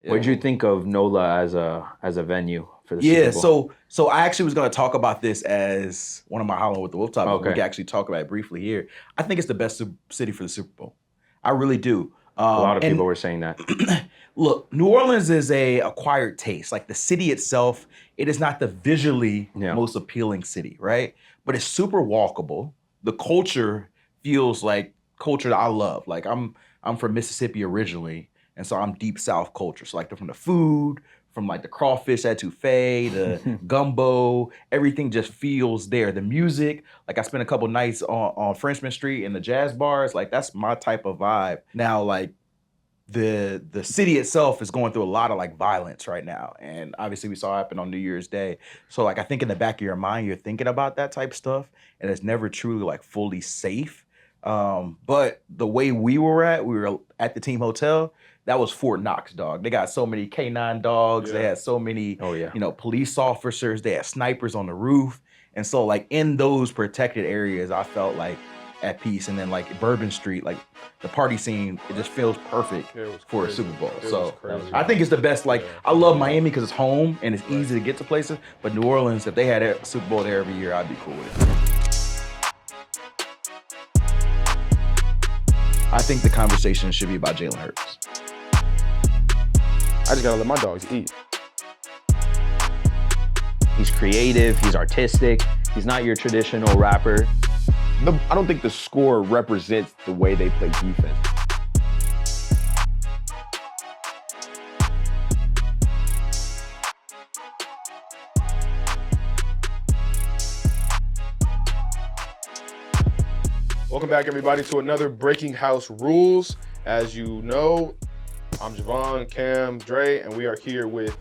Yeah. What'd you think of NOLA as a venue for the Yeah, Super Bowl? so I actually was going to talk about this as one of my Holland with the Wolf topics. We Okay. can actually talk about it briefly here. I think it's the best city for the Super Bowl. I really do. A lot of people And were saying that. look, New Orleans is a acquired taste. Like the city itself, it is not the visually Yeah. most appealing city, right? But it's super walkable. The culture feels like culture that I love. Like I'm from Mississippi originally, and so I'm deep South culture. So like from the food, from like the crawfish etouffee, the gumbo, everything just feels there. The music, like I spent a couple nights on Frenchman Street in the jazz bars. Like that's my type of vibe. Now, like the city itself is going through a lot of like violence right now, and obviously we saw it happen on New Year's Day. So like I think in the back of your mind you're thinking about that type of stuff, and it's never truly like fully safe. But the way we were at the team hotel. That was Fort Knox, dog. They got so many K9 dogs. They Yeah. had so many, Oh yeah. police officers. They had snipers on the roof, and so like in those protected areas, I felt like at peace. And then like Bourbon Street, like the party scene, it just feels perfect It was for a crazy. Super Bowl. It was So crazy. I think it's the best. Like Yeah. I love Miami because it's home and it's easy to get to places. But New Orleans, if they had a Super Bowl there every year, I'd be cool with it. I think the conversation should be about Jalen Hurts. I just gotta let my dogs eat. He's creative, he's artistic, he's not your traditional rapper. I don't think the score represents the way they play defense. Welcome back, everybody, to another Breaking House Rules. As you know, I'm Jevon, Cam, Dre, and we are here with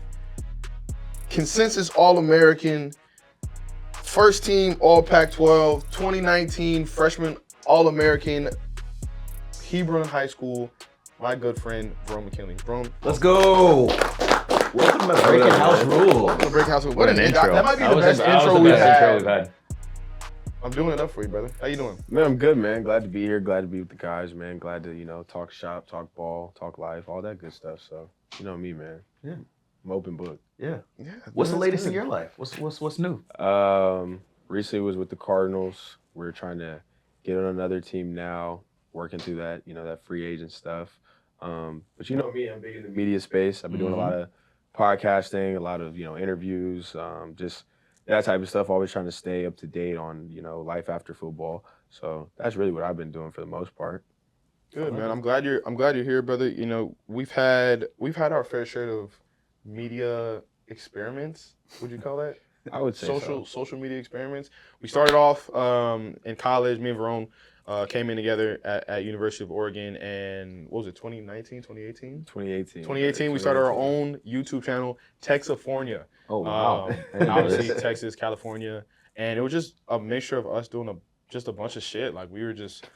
consensus All-American, first team All Pac-12, 2019 freshman All-American, Hebron High School, my good friend, Verone McKinley. Verone, Let's go. Welcome to Breaking House Rules. welcome to Breaking House Rules. What an intro. That might be That the was best that was intro the we've best had. intro we've had. I'm doing it up for you, brother. How you doing? Man, I'm good, man. Glad to be here. Glad to be with the guys, man. Glad to, talk shop, talk ball, talk life, all that good stuff. So, you know me, man. Yeah. I'm open book. Yeah. Yeah. What's the that's latest good. in your life? What's new? Recently was with the Cardinals. We're trying to get on another team now, working through that, that free agent stuff. But you know me, I'm big in the media space. I've been doing a lot of podcasting, a lot of, interviews, just that type of stuff. Always trying to stay up to date on, life after football. So that's really what I've been doing for the most part. Good, man. I'm glad you're here, brother. We've had our fair share of media experiments. Would you call that? I would say social media experiments. We started off in college. Me and Verone came in together at University of Oregon, and what was it, 2019, 2018? 2018. 2018, we started our own YouTube channel, Texafornia. Oh wow. Obviously, Texas, California, and it was just a mixture of us doing just a bunch of shit. Like we were just.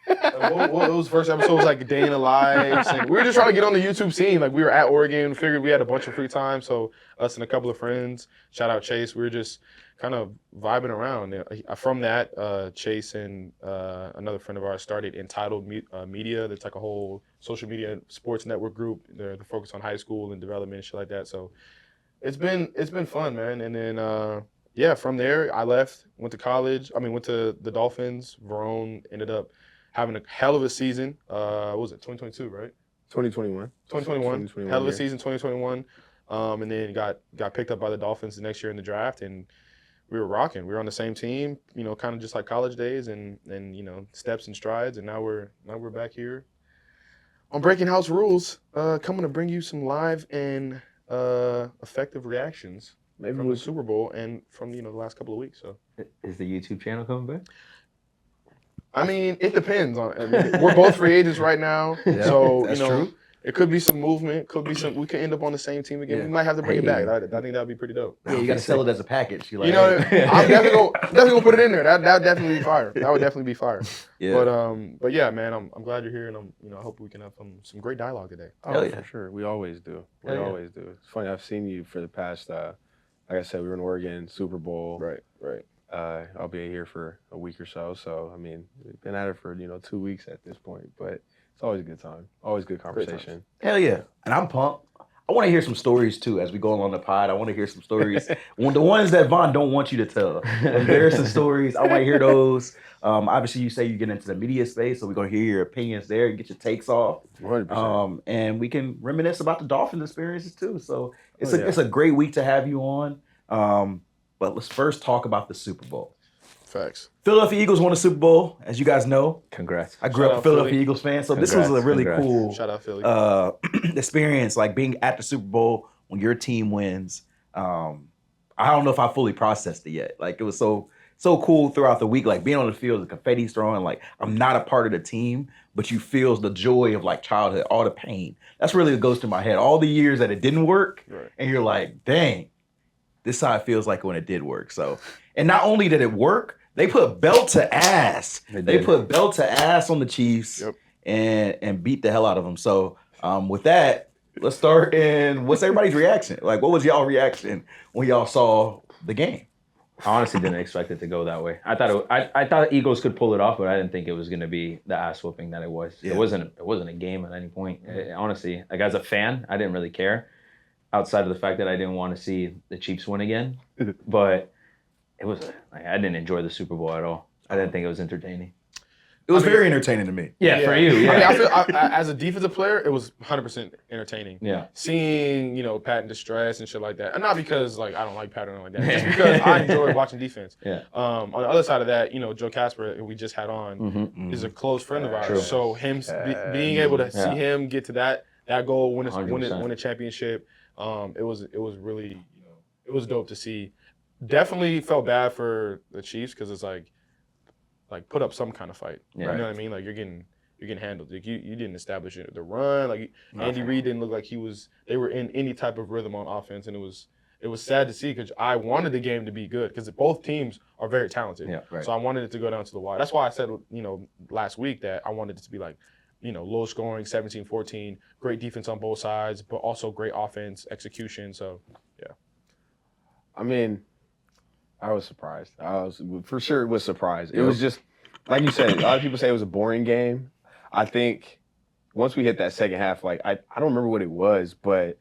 What was first episode was like day in the lives. And we were just trying to get on the YouTube scene. Like we were at Oregon, figured we had a bunch of free time, so us and a couple of friends, shout out Chase, we were just kind of vibing around. From that, Chase and another friend of ours started Entitled Media. That's like a whole social media sports network group. They're focused on high school and development and shit like that. So it's been fun, man. And then from there I left, went to college. Went to the Dolphins. Verone ended up having a hell of a season. What was it, 2022, right? 2021. 2021. Hell of a season, 2021. And then got picked up by the Dolphins the next year in the draft, and we were rocking. We were on the same team, kind of just like college days, and steps and strides. And now we're back here on Breaking House Rules, coming to bring you some live and effective reactions from the Super Bowl and from the last couple of weeks. So Is the YouTube channel coming back? It depends on. We're both free agents right now, so that's true. It could be some movement. Could be some. We could end up on the same team again. Yeah. We might have to bring it Hey. back. I think that'd be pretty dope. Yeah, you got to sell it as a package. You're like, I'm hey. definitely gonna put it in there. That would definitely be fire. That would definitely be fire. Yeah. But yeah, man, I'm glad you're here, and I hope we can have some great dialogue today. Oh, yeah. for sure. We always do. Hell yeah. Always do. It's funny. I've seen you for the past, like I said, we were in Oregon, Super Bowl. Right. I'll be here for a week or so. So, we've been at it for, 2 weeks at this point. But it's always a good time. Always good conversation. Hell yeah. And I'm pumped. I want to hear some stories too as we go along the pod. I want to hear some stories. The ones that Von don't want you to tell. There are some stories. I want to hear those. Obviously, you say you get into the media space, so we're gonna hear your opinions there and get your takes off. 100%. And we can reminisce about the Dolphins experiences too. So it's yeah. it's a great week to have you on. But let's first talk about the Super Bowl. Facts. Philadelphia Eagles won the Super Bowl, as you guys know. Congrats. I grew Shout up a out Philadelphia Philly. Eagles fan, so this was a really Congrats. cool Shout out Philly. experience, like being at the Super Bowl when your team wins. I don't know if I fully processed it yet. Like it was so cool throughout the week, like being on the field, the confetti's throwing. Like I'm not a part of the team, but you feel the joy of like childhood, all the pain. That's really what goes through my head. All the years that it didn't work, Right. and you're like, dang, this is how it feels like when it did work. So, and not only did it work, they put belt to ass. They put belt to ass on the Chiefs and beat the hell out of them. So with that, let's start in what's everybody's reaction? Like, what was y'all reaction when y'all saw the game? I honestly didn't expect it to go that way. I thought I thought Eagles could pull it off, but I didn't think it was going to be the ass whooping that it was. Yeah. It wasn't a game at any point. Honestly, like as a fan, I didn't really care, outside of the fact that I didn't want to see the Chiefs win again. But it was like, I didn't enjoy the Super Bowl at all. I didn't think it was entertaining. It was very entertaining to me. Yeah, for you. I mean, Yeah. I feel as a defensive player, it was 100% entertaining. Yeah. Seeing, Pat in distress and shit like that. And not because like I don't like Pat or anything like that. Just because I enjoy watching defense. Yeah. On the other side of that, Joe Casper, who we just had on, is a close friend of ours. True. So him being able to see Yeah. him get to that goal, win 100%. a championship, it was really it was dope to see. Definitely felt bad for the Chiefs because it's like put up some kind of fight. Yeah. You know what I mean? Like you're getting handled. Like you didn't establish the run. Like Andy Reid didn't look like they were in any type of rhythm on offense, and it was sad to see because I wanted the game to be good because both teams are very talented. Yeah, right. So I wanted it to go down to the wire. That's why I said last week that I wanted it to be like low scoring, 17-14, great defense on both sides, but also great offense execution. So yeah. I mean, I was surprised. I was surprised. It was just, like you said, a lot of people say it was a boring game. I think once we hit that second half, like I don't remember what it was, but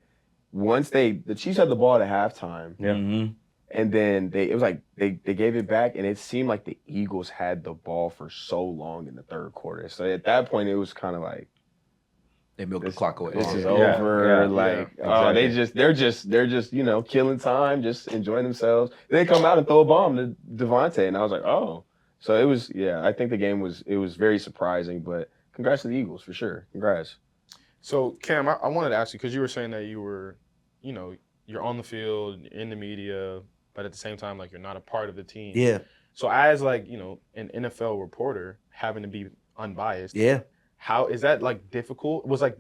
once the Chiefs had the ball at halftime, and then they gave it back, and it seemed like the Eagles had the ball for so long in the third quarter. So at that point, it was kind of like, They milked the clock away. this is Yeah, over. yeah, They're just killing time, just enjoying themselves. They come out and throw a bomb to Devontae, and I was like, oh. So it was, I think the game was very surprising, but congrats to the Eagles for sure. Congrats. So Cam, I wanted to ask you because you were saying that you were, you're on the field in the media, but at the same time, like you're not a part of the team. Yeah. So as like an NFL reporter having to be unbiased. Yeah. How is that like difficult? Was like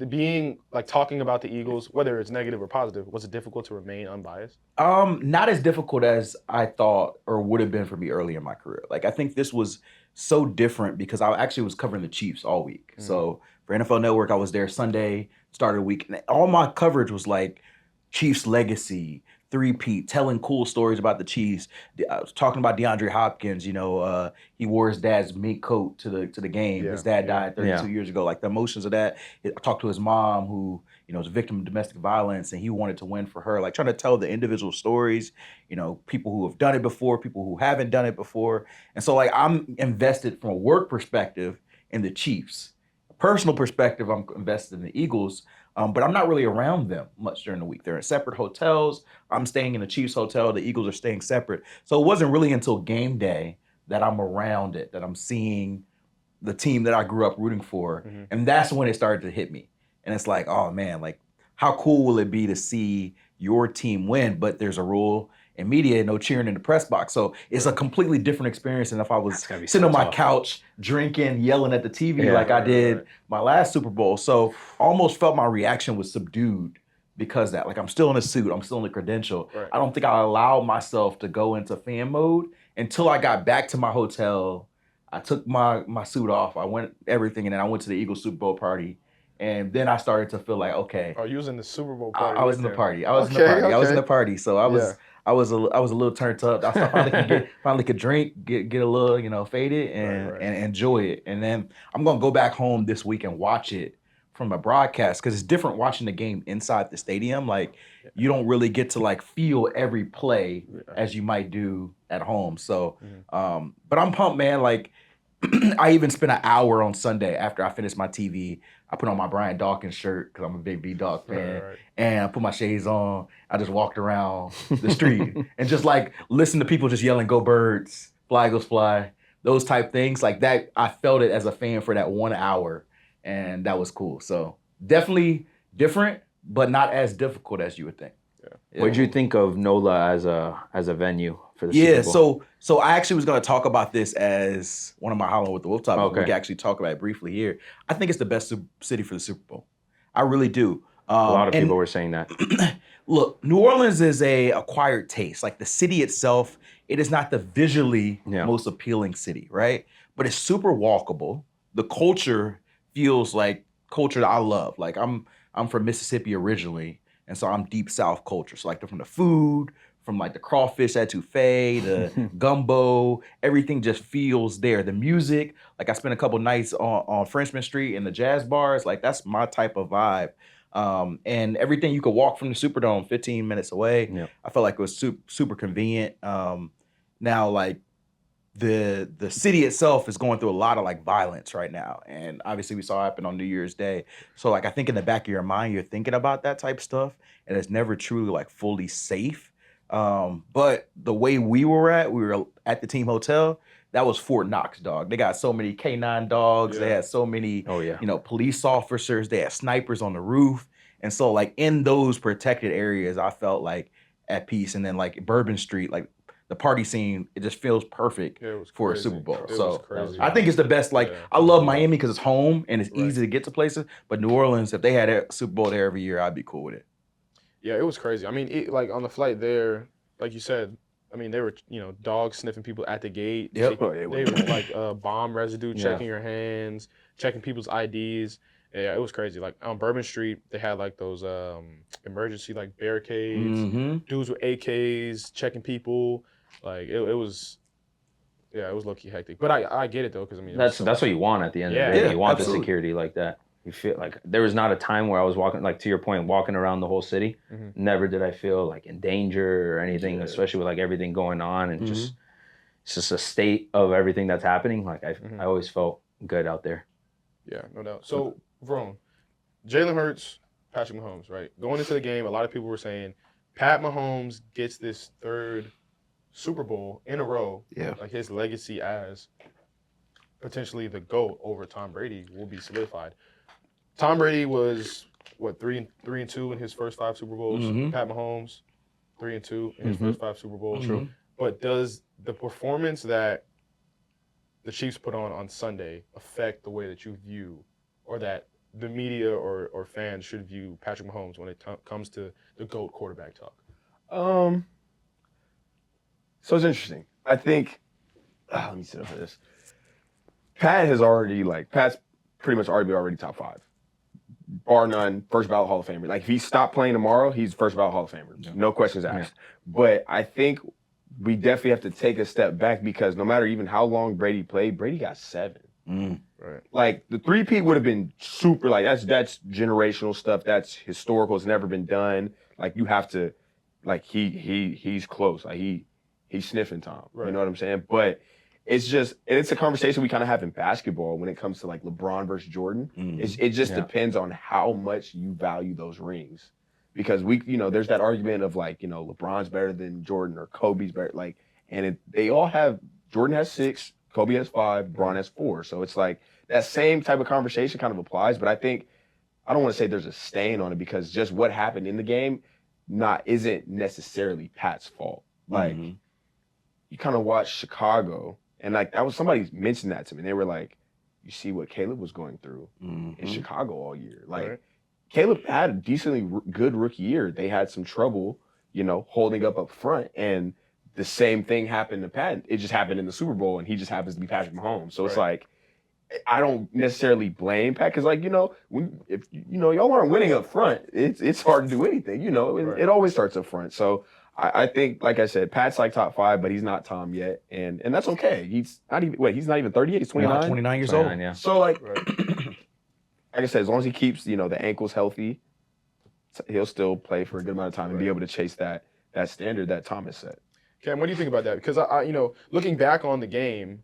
talking about the Eagles, whether it's negative or positive, was it difficult to remain unbiased? Not as difficult as I thought or would have been for me early in my career. Like I think this was so different because I actually was covering the Chiefs all week. So for NFL Network, I was there Sunday, started a week, and all my coverage was like Chiefs legacy, three-peat, telling cool stories about the Chiefs. I was talking about DeAndre Hopkins. He wore his dad's mink coat to the game. His dad died 32 years ago. Like the emotions of that. I talked to his mom, who was a victim of domestic violence, and he wanted to win for her. Like trying to tell the individual stories. People who have done it before, people who haven't done it before, and so like I'm invested from a work perspective in the Chiefs. Personal perspective, I'm invested in the Eagles. But I'm not really around them much during the week. They're in separate hotels. I'm staying in the Chiefs hotel. The Eagles are staying separate. So it wasn't really until game day that I'm around it, that I'm seeing the team that I grew up rooting for. And that's when it started to hit me. And it's like, oh man, like how cool will it be to see your team win? But there's a rule in media, no cheering in the press box. So it's a completely different experience than if I was sitting on my couch, drinking, yelling at the TV like I did my last Super Bowl. So I almost felt my reaction was subdued because of that. Like I'm still in a suit, I'm still in the credential. I don't think I allowed myself to go into fan mode until I got back to my hotel. I took my suit off, I went everything, and then I went to the Eagles Super Bowl party. And then I started to feel like, okay. Oh, you was in the Super Bowl party. I was in the party. I was in the party. So I was a little turned up. I finally could drink, get a little, faded and enjoy it. And then I'm gonna go back home this week and watch it from a broadcast because it's different watching the game inside the stadium. Like you don't really get to like feel every play as you might do at home. So, but I'm pumped, man. Like I even spent an hour on Sunday after I finished my TV. I put on my Brian Dawkins shirt because I'm a big B-Dog fan. Right. And I put my shades on. I just walked around the street and just like listen to people just yelling, "Go Birds, Fly Eagles Fly," those type things. Like that, I felt it as a fan for that 1 hour. And that was cool. So definitely different, but not as difficult as you would think. What did you think of NOLA as a venue for the Super Bowl? So I actually was going to talk about this as one of my Hollow with the Wolf topics. Okay. We can actually talk about it briefly here. I think it's the best city for the Super Bowl. I really do. A lot of people were saying that. Look, New Orleans is a acquired taste. Like the city itself, it is not the visually most appealing city, right? But it's super walkable. The culture feels like culture that I love. Like I'm from Mississippi originally, and so I'm deep South culture. So like from the food, from like the crawfish etouffee, the gumbo, everything just feels there. The music, like I spent a couple nights on Frenchman Street in the jazz bars. Like that's my type of vibe. And everything, you could walk from the Superdome 15 minutes away. Yeah. I felt like it was super convenient. Now like the city itself is going through a lot of like violence right now, and obviously we saw it happen on New Year's Day. So like I think in the back of your mind you're thinking about that type of stuff, and it's never truly like fully safe. But the way we were at the team hotel. That was Fort Knox, dog. They got so many K9 dogs. They had so many, police officers. They had snipers on the roof, and so like in those protected areas, I felt like at peace. And then like Bourbon Street, like the party scene, it just feels perfect for a Super Bowl. So I think it's the best. Like I love Miami because it's home and it's easy to get to places. But New Orleans, if they had a Super Bowl there every year, I'd be cool with it. Yeah, it was crazy. I mean, like on the flight there, like you said, I mean, they were, dogs sniffing people at the gate. Yep. They were like bomb residue, checking your hands, checking people's IDs. Yeah, it was crazy. Like on Bourbon Street, they had like those emergency like barricades, dudes with AKs checking people. Like it was low-key hectic. But I get it though, because I mean that's what you want at the end of the day. You want the security like that. You feel like there was not a time where I was walking, like to your point, walking around the whole city. Never did I feel like in danger or anything, especially with like everything going on and just it's just a state of everything that's happening. Like I always felt good out there. Yeah, no doubt. So, Verone, Jalen Hurts, Patrick Mahomes, right? Going into the game, a lot of people were saying Pat Mahomes gets this third Super Bowl in a row. Yeah. Like his legacy as potentially the GOAT over Tom Brady will be solidified. Tom Brady was what 3-2 in his first 5 Super Bowls. Pat Mahomes 3-2 in his first 5 Super Bowls. True. But does the performance that the Chiefs put on Sunday affect the way that you view, or that the media or fans should view Patrick Mahomes when it comes to the GOAT quarterback talk? So it's interesting. I think. Let me sit up for this. Pat's pretty much already top 5. Bar none, first ballot Hall of Famer. Like if he stopped playing tomorrow, he's first ballot Hall of Famer. No questions asked. But I think we definitely have to take a step back, because no matter even how long Brady played, Brady got 7. Right. Like the 3-peat would have been super. Like that's generational stuff. That's historical. It's never been done. Like you have to, like he's close. Like he's sniffing Tom. Right. You know what I'm saying? But it's a conversation we kind of have in basketball when it comes to like LeBron versus Jordan. It just depends on how much you value those rings, because there's that argument of like, LeBron's better than Jordan or Kobe's better. Like, and they all have, Jordan has 6, Kobe has 5, LeBron has 4. So it's like that same type of conversation kind of applies. But I think, I don't want to say there's a stain on it, because just what happened in the game isn't necessarily Pat's fault. Like you kind of watch Chicago. And like that was, somebody mentioned that to me. They were like, "You see what Caleb was going through in Chicago all year." Like Caleb had a decently good rookie year. They had some trouble, holding up front, and the same thing happened to Pat. It just happened in the Super Bowl, and he just happens to be Patrick Mahomes. So it's like, I don't necessarily blame Pat, because like if y'all aren't winning up front, it's hard to do anything. It always starts up front. So. I think, like I said, Pat's like top 5, but he's not Tom yet, and that's okay. He's not even 38. He's 29. 29 years old. Yeah. So like, like I said, as long as he keeps, the ankles healthy, he'll still play for a good amount of time and be able to chase that standard that Thomas set. Cam, what do you think about that? Because I looking back on the game,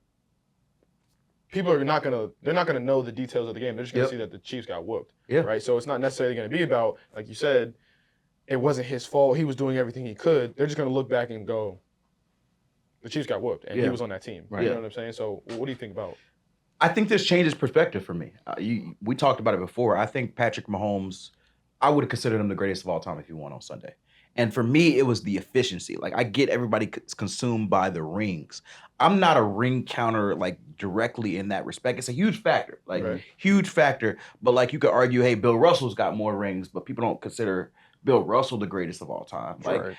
people are not gonna know the details of the game. They're just gonna see that the Chiefs got whooped. Yeah. Right. So it's not necessarily gonna be about, like you said, it wasn't his fault. He was doing everything he could. They're just gonna look back and go, the Chiefs got whooped, and he was on that team. Right. You know what I'm saying? So what do you think about? I think this changes perspective for me. We talked about it before. I think Patrick Mahomes, I would have considered him the greatest of all time if he won on Sunday. And for me, it was the efficiency. Like, I get everybody consumed by the rings. I'm not a ring counter, like, directly in that respect. It's a huge factor, like, huge factor. But, like, you could argue, hey, Bill Russell's got more rings, but people don't consider Bill Russell the greatest of all time. Like,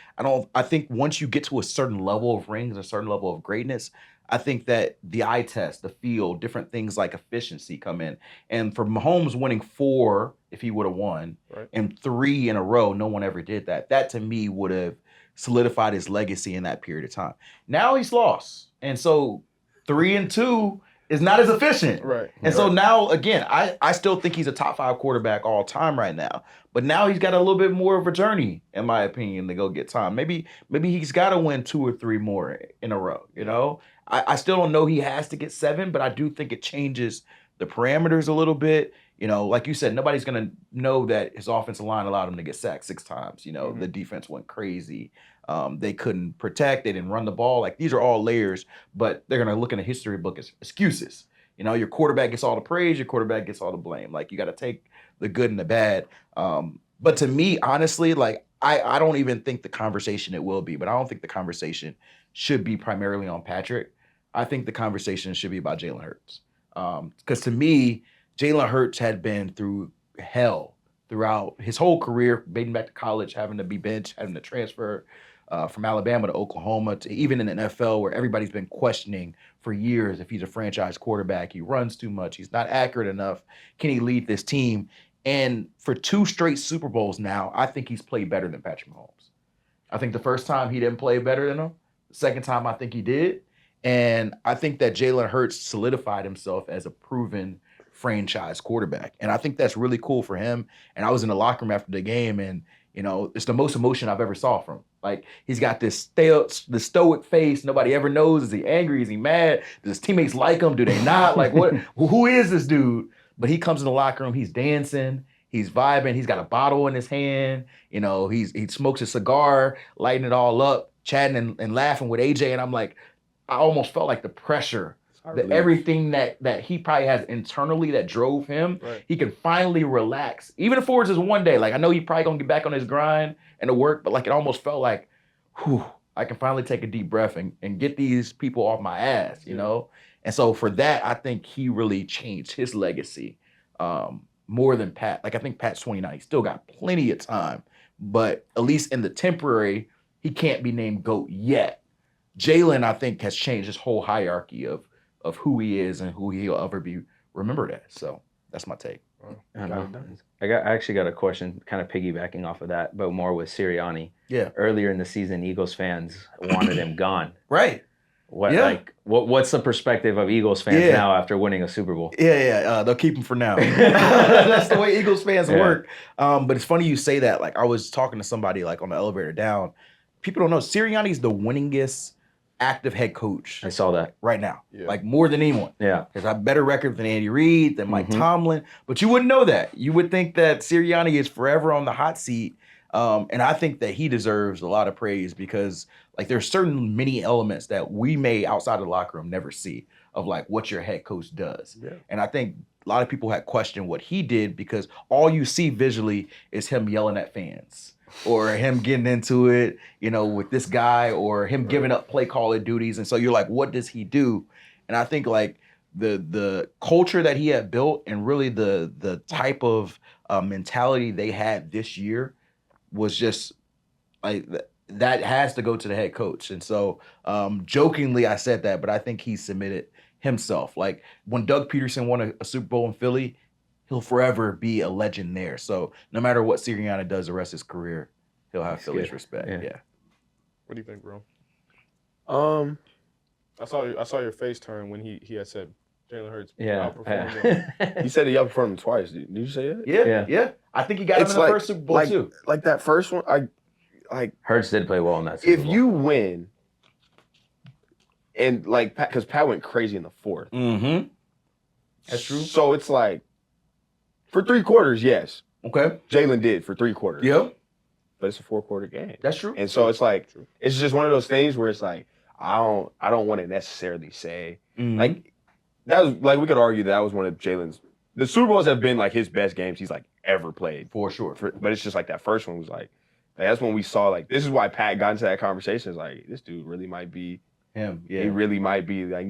I think once you get to a certain level of rings, a certain level of greatness, I think that the eye test, the feel, different things like efficiency come in. And for Mahomes winning 4, if he would have won, and 3 in a row, no one ever did that. That, to me, would have solidified his legacy in that period of time. Now he's lost. And so 3 and 2 is not as efficient. Right. And so now, again, I still think he's a top 5 quarterback all time right now. But now he's got a little bit more of a journey, in my opinion, to go get time. Maybe he's got to win 2 or 3 more in a row, I still don't know he has to get 7, but I do think it changes the parameters a little bit. Like you said, nobody's going to know that his offensive line allowed him to get sacked 6 times. The defense went crazy. They couldn't protect. They didn't run the ball. Like, these are all layers, but they're going to look in the history book as excuses. Your quarterback gets all the praise. Your quarterback gets all the blame. Like, you got to take the good and the bad. But to me, honestly, like, I don't even think the conversation it will be, but I don't think the conversation should be primarily on Patrick. I think the conversation should be about Jalen Hurts. Because to me, Jalen Hurts had been through hell throughout his whole career, dating back to college, having to be benched, having to transfer from Alabama to Oklahoma, to even in the NFL, where everybody's been questioning for years if he's a franchise quarterback. He runs too much. He's not accurate enough. Can he lead this team? And for 2 straight Super Bowls now, I think he's played better than Patrick Mahomes. I think the first time he didn't play better than him. The second time I think he did. And I think that Jalen Hurts solidified himself as a proven franchise quarterback. And I think that's really cool for him. And I was in the locker room after the game, and, it's the most emotion I've ever saw from him. Like, he's got this stoic face. Nobody ever knows. Is he angry? Is he mad? Does his teammates like him? Do they not? Like, what? Who is this dude? But he comes in the locker room. He's dancing. He's vibing. He's got a bottle in his hand. He smokes a cigar, lighting it all up, chatting and laughing with AJ. And I'm like, I almost felt like the pressure, everything that he probably has internally that drove him, he can finally relax. Even if it was just one day, like, I know he probably gonna get back on his grind and to work, but like, it almost felt like, whew, I can finally take a deep breath and get these people off my ass, And so for that, I think he really changed his legacy more than Pat. Like, I think Pat's 29. He still got plenty of time, but at least in the temporary, he can't be named GOAT yet. Jalen, I think, has changed his whole hierarchy of who he is and who he'll ever be remembered as. So that's my take. I actually got a question kind of piggybacking off of that, but more with Sirianni. Yeah. Earlier in the season, Eagles fans wanted him gone. Right. What's the perspective of Eagles fans now after winning a Super Bowl? They'll keep him for now. That's the way Eagles fans work. But it's funny you say that. Like, I was talking to somebody, like, on the elevator down. People don't know Sirianni's the winningest active head coach. I saw that right now, like, more than anyone. Yeah, has a better record than Andy Reid, than Mike Tomlin. But you wouldn't know that. You would think that Sirianni is forever on the hot seat. And I think that he deserves a lot of praise because, like, there's certain many elements that we may outside of the locker room never see of, like, what your head coach does. Yeah. And I think a lot of people had questioned what he did because all you see visually is him yelling at fans. Or him getting into it, with this guy, or him giving up play calling duties. And so you're like, what does he do? And I think, like, the culture that he had built and really the type of mentality they had this year was just like that has to go to the head coach. And so jokingly I said that, but I think he submitted himself. Like, when Doug Peterson won a Super Bowl in Philly, he'll forever be a legend there. So no matter what Sirianni does the rest of his career, he'll have Philly's respect. Yeah. What do you think, bro? I saw your face turn when he had said Jalen Hurts Yeah. outperformed him. He said he outperformed him twice. Did you say that? Yeah. I think he got him in the first Super Bowl too. Like that first one, Hurts did play well in that Super if Bowl. you win, and like because Pat went crazy in the fourth. Mm-hmm. That's true. So it's like for 3 quarters, yes, Okay. Jalen did for 3 quarters. Yep. But it's a 4-quarter game. That's true. And so it's like it's just one of those things where it's like I don't want to necessarily say like that was like we could argue that was one of Jalen's. The Super Bowls have been like his best games he's like ever played For sure. but it's just like that first one was like that's when we saw like this is why Pat got into that conversation. It's like this dude really might be Him. he Yeah. really might be like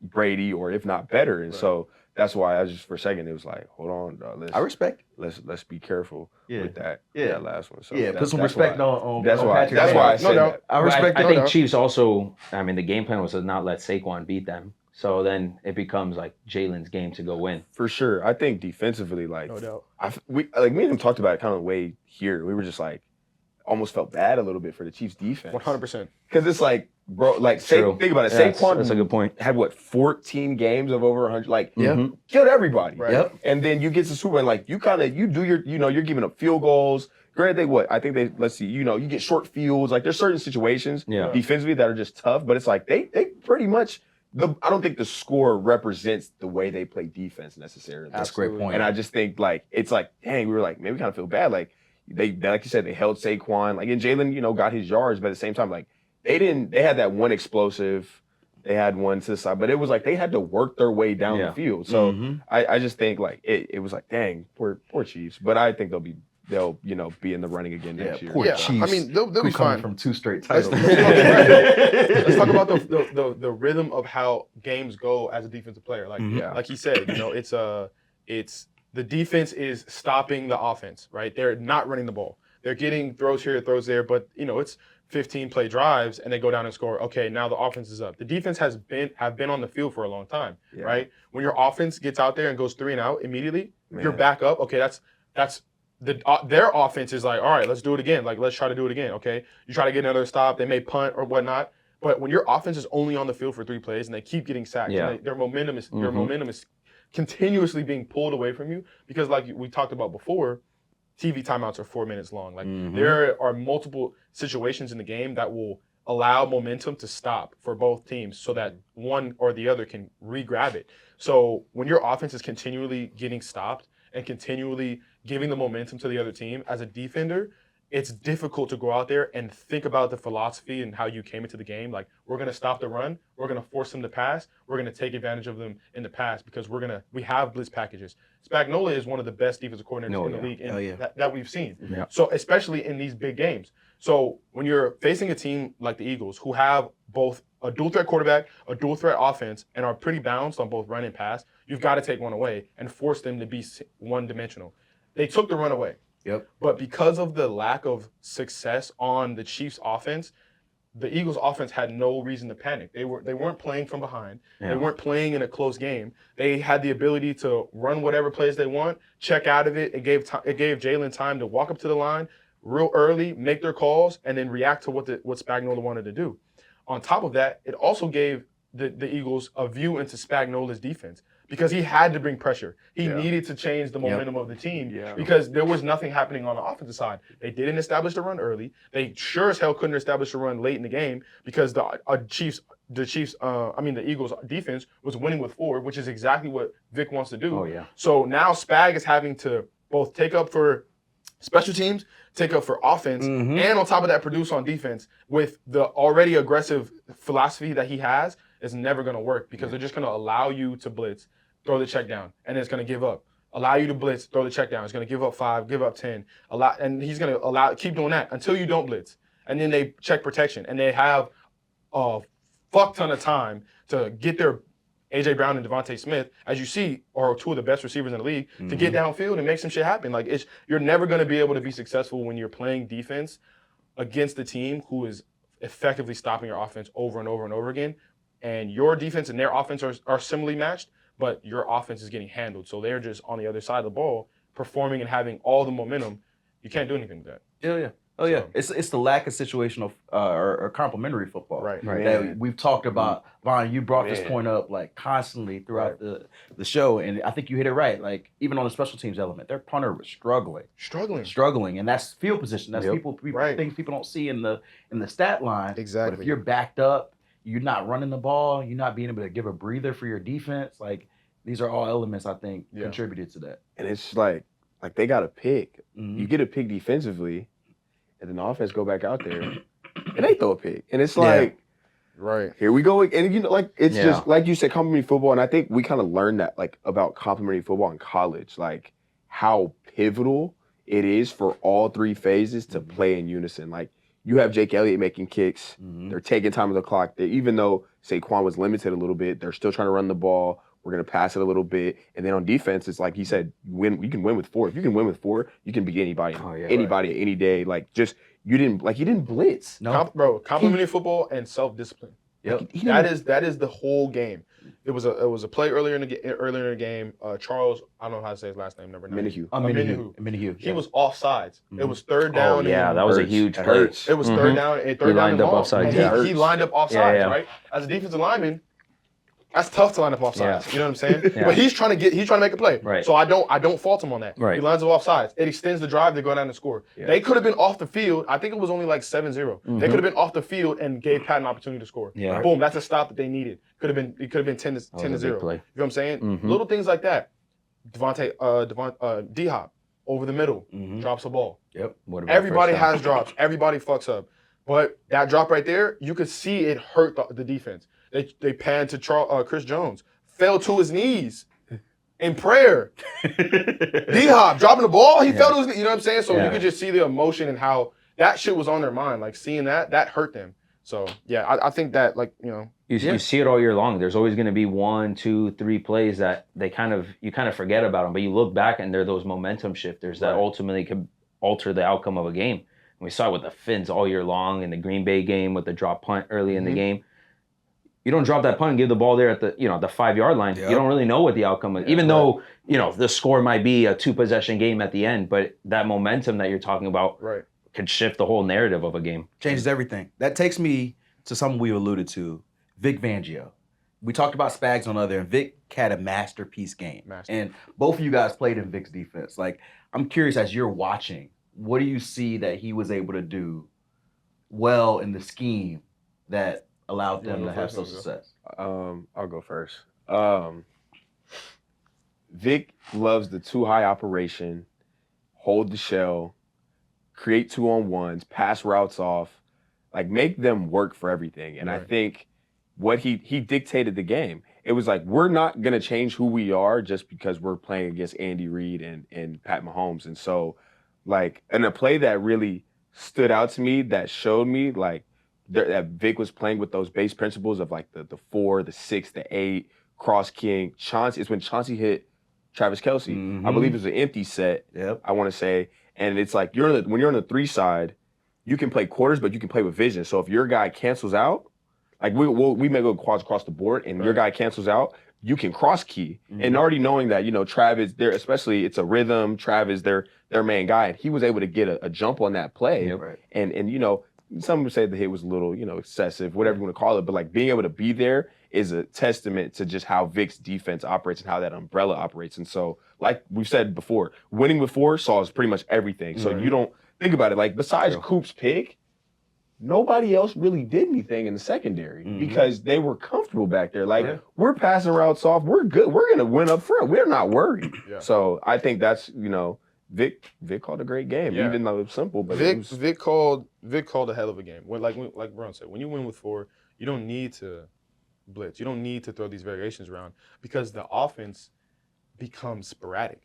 Brady or if not better. And so that's why I just for a second it was like hold on dog, I respect. let's be careful with that that last one. So Yeah. Put some that's respect why, on That's why. Patrick That's why I Mahomes. said that. I respect I it. think Chiefs also. I mean, the game plan was to not let Saquon beat them. So then it becomes like Jalen's game to go win. For sure. I think defensively, like No doubt. me and him talked about it kind of the way here. We were just like almost felt bad a little bit for the Chiefs defense. 100%. Because it's like, bro, like True. think about it. Yeah, Saquon that's a good point. had what 14 games of over 100. Like Mhm. killed everybody. Right. Yep. And then you get to Super Bowl and like you do your you're giving up field goals. Granted, I think let's see, you get short fields. Like there's certain situations defensively that are just tough, but it's like they pretty much I don't think the score represents the way they play defense necessarily. That's a great point. And I just think like it's like, dang, we were like, maybe we kind of feel bad. Like they like you said, they held Saquon. Like and Jalen, got his yards, but at the same time, like they had that one explosive, they had one to the side, but it was like they had to work their way down the field. So I just think like it was like, dang, poor Chiefs. But I think they'll be in the running again next year. Poor Yeah, Chiefs. I mean, they'll be Coming fine. from 2 straight titles. Let's talk about the rhythm of how games go as a defensive player. Like like he said, it's the defense is stopping the offense, right? They're not running the ball. They're getting throws here, throws there, but it's 15 play drives and they go down and score. Okay, now the offense is up. The defense have been on the field for a long time, right? When your offense gets out there and goes 3 and out immediately, you're back up. Okay, that's their offense is like, all right, let's do it again. Like, let's try to do it again. Okay, you try to get another stop. They may punt or whatnot. But when your offense is only on the field for 3 plays and they keep getting sacked, and their momentum is continuously being pulled away from you because, like we talked about before, TV timeouts are 4 minutes long. Like there are multiple situations in the game that will allow momentum to stop for both teams so that one or the other can re-grab it. So when your offense is continually getting stopped and continually giving the momentum to the other team as a defender, it's difficult to go out there and think about the philosophy and how you came into the game. Like, we're going to stop the run. We're going to force them to pass. We're going to take advantage of them in the pass because we have blitz packages. Spagnuolo is one of the best defensive coordinators in the league that we've seen. Yeah. So especially in these big games. So when you're facing a team like the Eagles who have both a dual threat quarterback, a dual threat offense, and are pretty balanced on both run and pass, you've got to take one away and force them to be one-dimensional. They took the run away. Yep. But because of the lack of success on the Chiefs' offense, the Eagles' offense had no reason to panic. They weren't playing from behind. Yeah. They weren't playing in a close game. They had the ability to run whatever plays they want, check out of it. It gave Jalen time to walk up to the line real early, make their calls, and then react to what Spagnuolo wanted to do. On top of that, it also gave the Eagles a view into Spagnuolo's defense. Because he had to bring pressure. He needed to change the momentum of the team because there was nothing happening on the offensive side. They didn't establish the run early. They sure as hell couldn't establish the run late in the game because the Eagles defense was winning with 4, which is exactly what Vic wants to do. Oh, yeah. So now Spag is having to both take up for special teams, take up for offense, and on top of that produce on defense with the already aggressive philosophy that he has is never going to work because they're just going to allow you to blitz, throw the check down, and it's going to give up. Allow you to blitz, throw the check down. It's going to give up 5, give up 10. And he's going to keep doing that until you don't blitz. And then they check protection, and they have a fuck ton of time to get their A.J. Brown and Devontae Smith, as you see, are 2 of the best receivers in the league, to get downfield and make some shit happen. Like you're never going to be able to be successful when you're playing defense against the team who is effectively stopping your offense over and over and over again. And your defense and their offense are similarly matched, but your offense is getting handled. So they're just on the other side of the ball, performing and having all the momentum. You can't do anything with that. Yeah. Oh yeah, So- it's the lack of situational or complementary football. Right. Right. That Man. we've talked about. Vaughn, you brought this Man. point up like constantly throughout the show, and I think you hit it right. Like even on the special teams element, their punter was struggling, and that's field position. That's Yep. things people don't see in the stat line. But Exactly. if you're backed up, you're not running the ball, you're not being able to give a breather for your defense. Like these are all elements I think contributed to that. And it's like they got a pick. Mhm. You get a pick defensively, and then the offense go back out there, and they throw a pick. And it's Yeah. like, Right. here we go. And it's Yeah. just like you said, complimentary football. And I think we kind of learned that like about complimentary football in college, like how pivotal it is for all three phases to play in unison. Like you have Jake Elliott making kicks. Mhm. They're taking time of the clock. Even though Saquon was limited a little bit, they're still trying to run the ball. We're going to pass it a little bit. And then on defense, it's like he said, you can win with 4. If you can win with 4, you can beat anybody. Oh, yeah. Anybody any day. Like just you didn't blitz. No, Complimentary football and self-discipline. yep. That is the whole game. It was a play earlier in the game. Charles, I don't know how to say his last name. Number 9. Minihu. Minihu. He was offsides. Mhm. It was third down. Oh, yeah, and that was a Hurts. huge That play. hurts. It was third down. And third He down lined and up long. offsides, And yeah. he lined up offsides, Yeah, yeah. right? As a defensive lineman, that's tough to line up offsides. Yeah. You know what I'm saying? Yeah. But he's trying to make a play. Right. So I don't fault him on that. Right. He lines up offsides. It extends the drive. They go down and score. Yeah. They could have been off the field. I think it was only like 7-0. They could have been off the field and gave Pat an opportunity to score. Yeah. Boom. That's a stop that they needed. It could have been 10 to That was a 0. big play. You know what I'm saying? Mhm. Little things like that. D-Hop over the middle Mhm. drops a ball. Yep. What about Everybody first down? has drops. Everybody fucks up. But that drop right there, you could see it hurt the defense. They panned to Chris Jones. Fell to his knees in prayer. D-Hop dropping the ball, he fell to his knees. You know what I'm saying? So Yeah. you could just see the emotion and how that shit was on their mind. Like seeing that hurt them. So yeah, I think that You see it all year long. There's always going to be 1, 2, 3 plays that you kind of forget about them, but you look back and they're those momentum shifters that ultimately could alter the outcome of a game. And we saw it with the Finns all year long in the Green Bay game with the drop punt early in the game. You don't drop that punt and give the ball there at the 5-yard line. Yep. You don't really know what the outcome is, even though the score might be a 2-possession game at the end. But that momentum that you're talking about right. could shift the whole narrative of a game. Changes everything. That takes me to something we alluded to, Vic Fangio. We talked about Spags on other, and Vic had a masterpiece game. And both of you guys played in Vic's defense. Like, I'm curious, as you're watching, what do you see that he was able to do well in the scheme that allowed them to have some success? I'll go first. Vic loves the too high operation, hold the shell, create 2-on-1s, pass routes off, like make them work for everything. And I think what he dictated the game. It was like, we're not going to change who we are just because we're playing against Andy Reid and Pat Mahomes. And so, like, and a play that really stood out to me that showed me, like, that Vic was playing with those base principles of, like, the 4, the 6, the 8, cross-king. Chauncey, it's when Chauncey hit Travis Kelce. Mhm. I believe it was an empty set, I want to say. And it's like, when you're on the 3 side, you can play quarters, but you can play with vision. So if your guy cancels out, like we may go quads across the board, and your guy cancels out, you can cross key. And already knowing that, Travis, there, especially it's a rhythm. Travis, their main guy, and he was able to get a jump on that play. And some would say the hit was a little, excessive, whatever you want to call it. But like being able to be there is a testament to just how Vic's defense operates and how that umbrella operates. And so, like we've said before, winning with 4 solves pretty much everything. So you don't think about it. Like besides Coop's pick, nobody else really did anything in the secondary because they were comfortable back there. Like we're passing routes off, we're good, we're gonna win up front. We're not worried. So I think that's Vic called a great game, even though it's simple. But Vic called a hell of a game. Like Ron said, when you win with 4, you don't need to blitz. You don't need to throw these variations around because the offense becomes sporadic.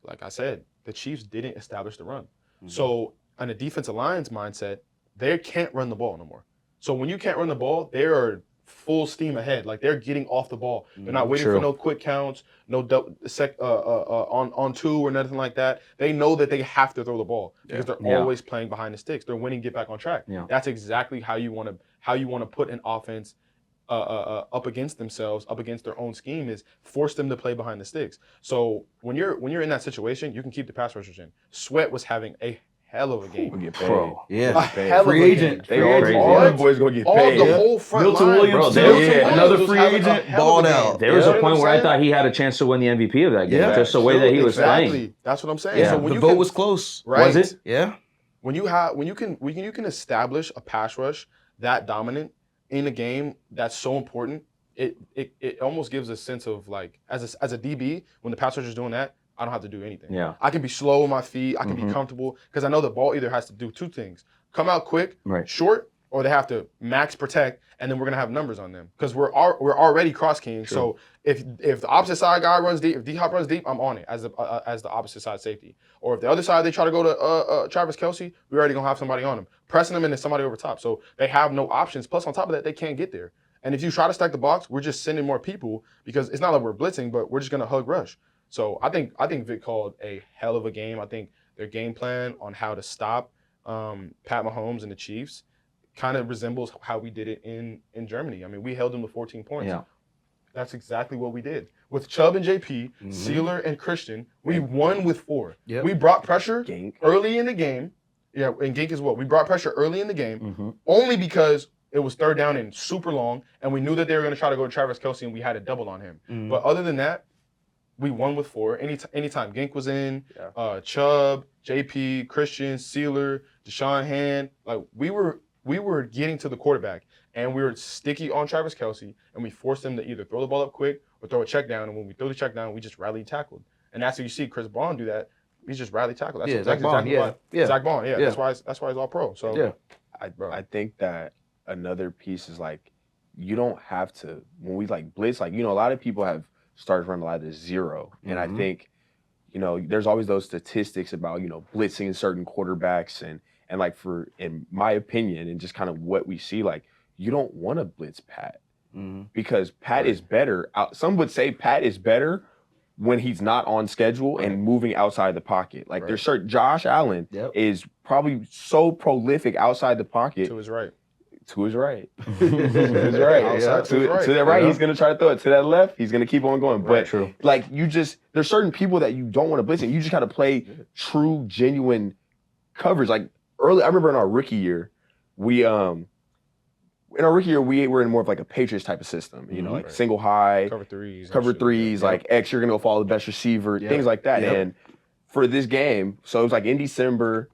Like I said, the Chiefs didn't establish the run. So on a defensive line's mindset, they can't run the ball no more. So when you can't run the ball, they are full steam ahead. Like they're getting off the ball. They're not waiting for no quick counts, no on 2 or nothing like that. They know that they have to throw the ball because they're always playing behind the sticks. They're winning, get back on track. That's exactly how you want to put an offense up against themselves, up against their own scheme, is force them to play behind the sticks. So when you're in that situation, you can keep the pass rushers in. Sweat was having a hell of a We'll game. get paid. Bro. Yeah. A hell of Free a agent. game. They all, Crazy. all them boys gonna get All paid. the whole front Milton line. Williams, Bro, too. Milton Williams Another was free having a agent, hell of a balled game. out. There was You a know point what where I I'm thought he had a chance to win the MVP of that game, Yeah. just the way that he was exactly. playing. That's what I'm saying. Yeah. So when The you vote can, was close. right, Was it? Yeah. when you can establish a pass rush that dominant in a game that's so important, it almost gives a sense of like as a DB, when the pass rusher is doing that, I don't have to do anything. Yeah. I can be slow on my feet, I can be comfortable, because I know the ball either has to do two things: come out quick, Right. short, or they have to max protect, and then we're gonna have numbers on them because we're already cross keying. So if the opposite side guy runs deep, if D-Hop runs deep, I'm on it as the opposite side safety. Or if the other side they try to go to Travis Kelce, we're already gonna have somebody on him, pressing them, and then somebody over top. So they have no options. Plus on top of that, they can't get there. And if you try to stack the box, we're just sending more people because it's not like we're blitzing, but we're just gonna hug rush. So I think Vic called a hell of a game. I think their game plan on how to stop Pat Mahomes and the Chiefs kind of resembles how we did it in Germany. I mean, we held them to 14 points. Yeah. That's exactly what we did. With Chubb and JP, Sealer and Christian, we won with 4. Yep. We brought pressure Gink. early in the game. Yeah, and Gink as well. We brought pressure early in the game Mm-hmm. only because it was third down and super long, and we knew that they were going to try to go to Travis Kelce, and we had a double on him. But other than that, we won with 4. Anytime Gink was in, Chubb, JP, Christian, Sealer, Deshaun Hand, like we were getting to the quarterback, and we were sticky on Travis Kelce, and we forced them to either throw the ball up quick or throw a check down. And when we threw the check down, we just rallied tackled. And that's what you see Chris Bond do that. He just rally tackled. That's Yeah, Zach exactly Bond, why. yeah. Zach Bond, yeah. Yeah. That's why he's all pro. So Yeah. I think that another piece is like you don't have to when we like blitz, like, you know, a lot of people have started running a lot of this zero. And I think, you know, there's always those statistics about, you know, blitzing certain quarterbacks and like for in my opinion and just kind of what we see, like you don't want to blitz Pat because Pat is better. Some would say Pat is better when he's not on schedule and moving outside the pocket. Like there's certain Josh Allen is probably so prolific outside the pocket. to his right. To his right. To his right. Outside to his right. To that right, he's gonna try to throw it. To that left, he's gonna keep on going. But true. like there's certain people that you don't want to blitz and you just gotta play true, genuine coverage. Like early, I remember in our rookie year, we were in more of like a Patriots type of system. You know, like single high, Cover threes. like X, you're gonna go follow the best receiver, things like that. And for this game, so it was like in December,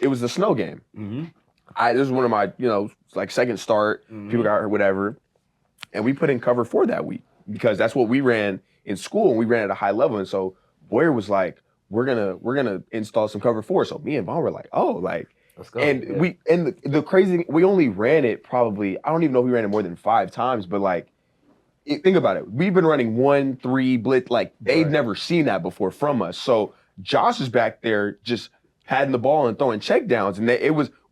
it was the snow game. This was one of my, you know, like second start, people got hurt, whatever. And we put in cover 4 that week because that's what we ran in school and we ran at a high level. And so Boyer was like, we're gonna install some cover 4. So me and Vaughn were like, oh, like, Let's go. and the crazy thing, we only ran it probably, I don't even know if we ran it more than 5 times, but like, think about it. We've been running 1-3 blitz, like they've never seen that before from us. So Josh is back there just patting the ball and throwing check downs. And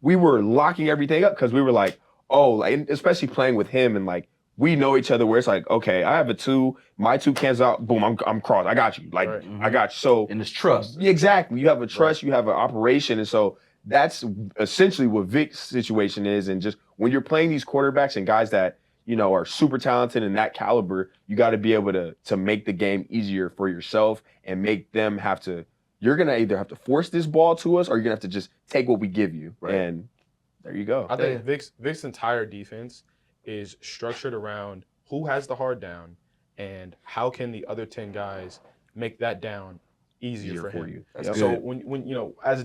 we were locking everything up because we were like, oh, like, and especially playing with him and like, we know each other where it's like, okay, I have a 2, my 2 cans out, boom, I'm crossed. I got you. Like, I got you. So And it's trust. exactly. You have a trust, you have an operation. And so that's essentially what Vic's situation is. And just when you're playing these quarterbacks and guys that, you know, are super talented and that caliber, you got to be able to make the game easier for yourself and make them have to, you're going to either have to force this ball to us or you're going to have to just take what we give you. Right. And there you go. I think Vic's entire defense is structured around who has the hard down and how can the other 10 guys make that down easier for him. you. That's So good. when you know, as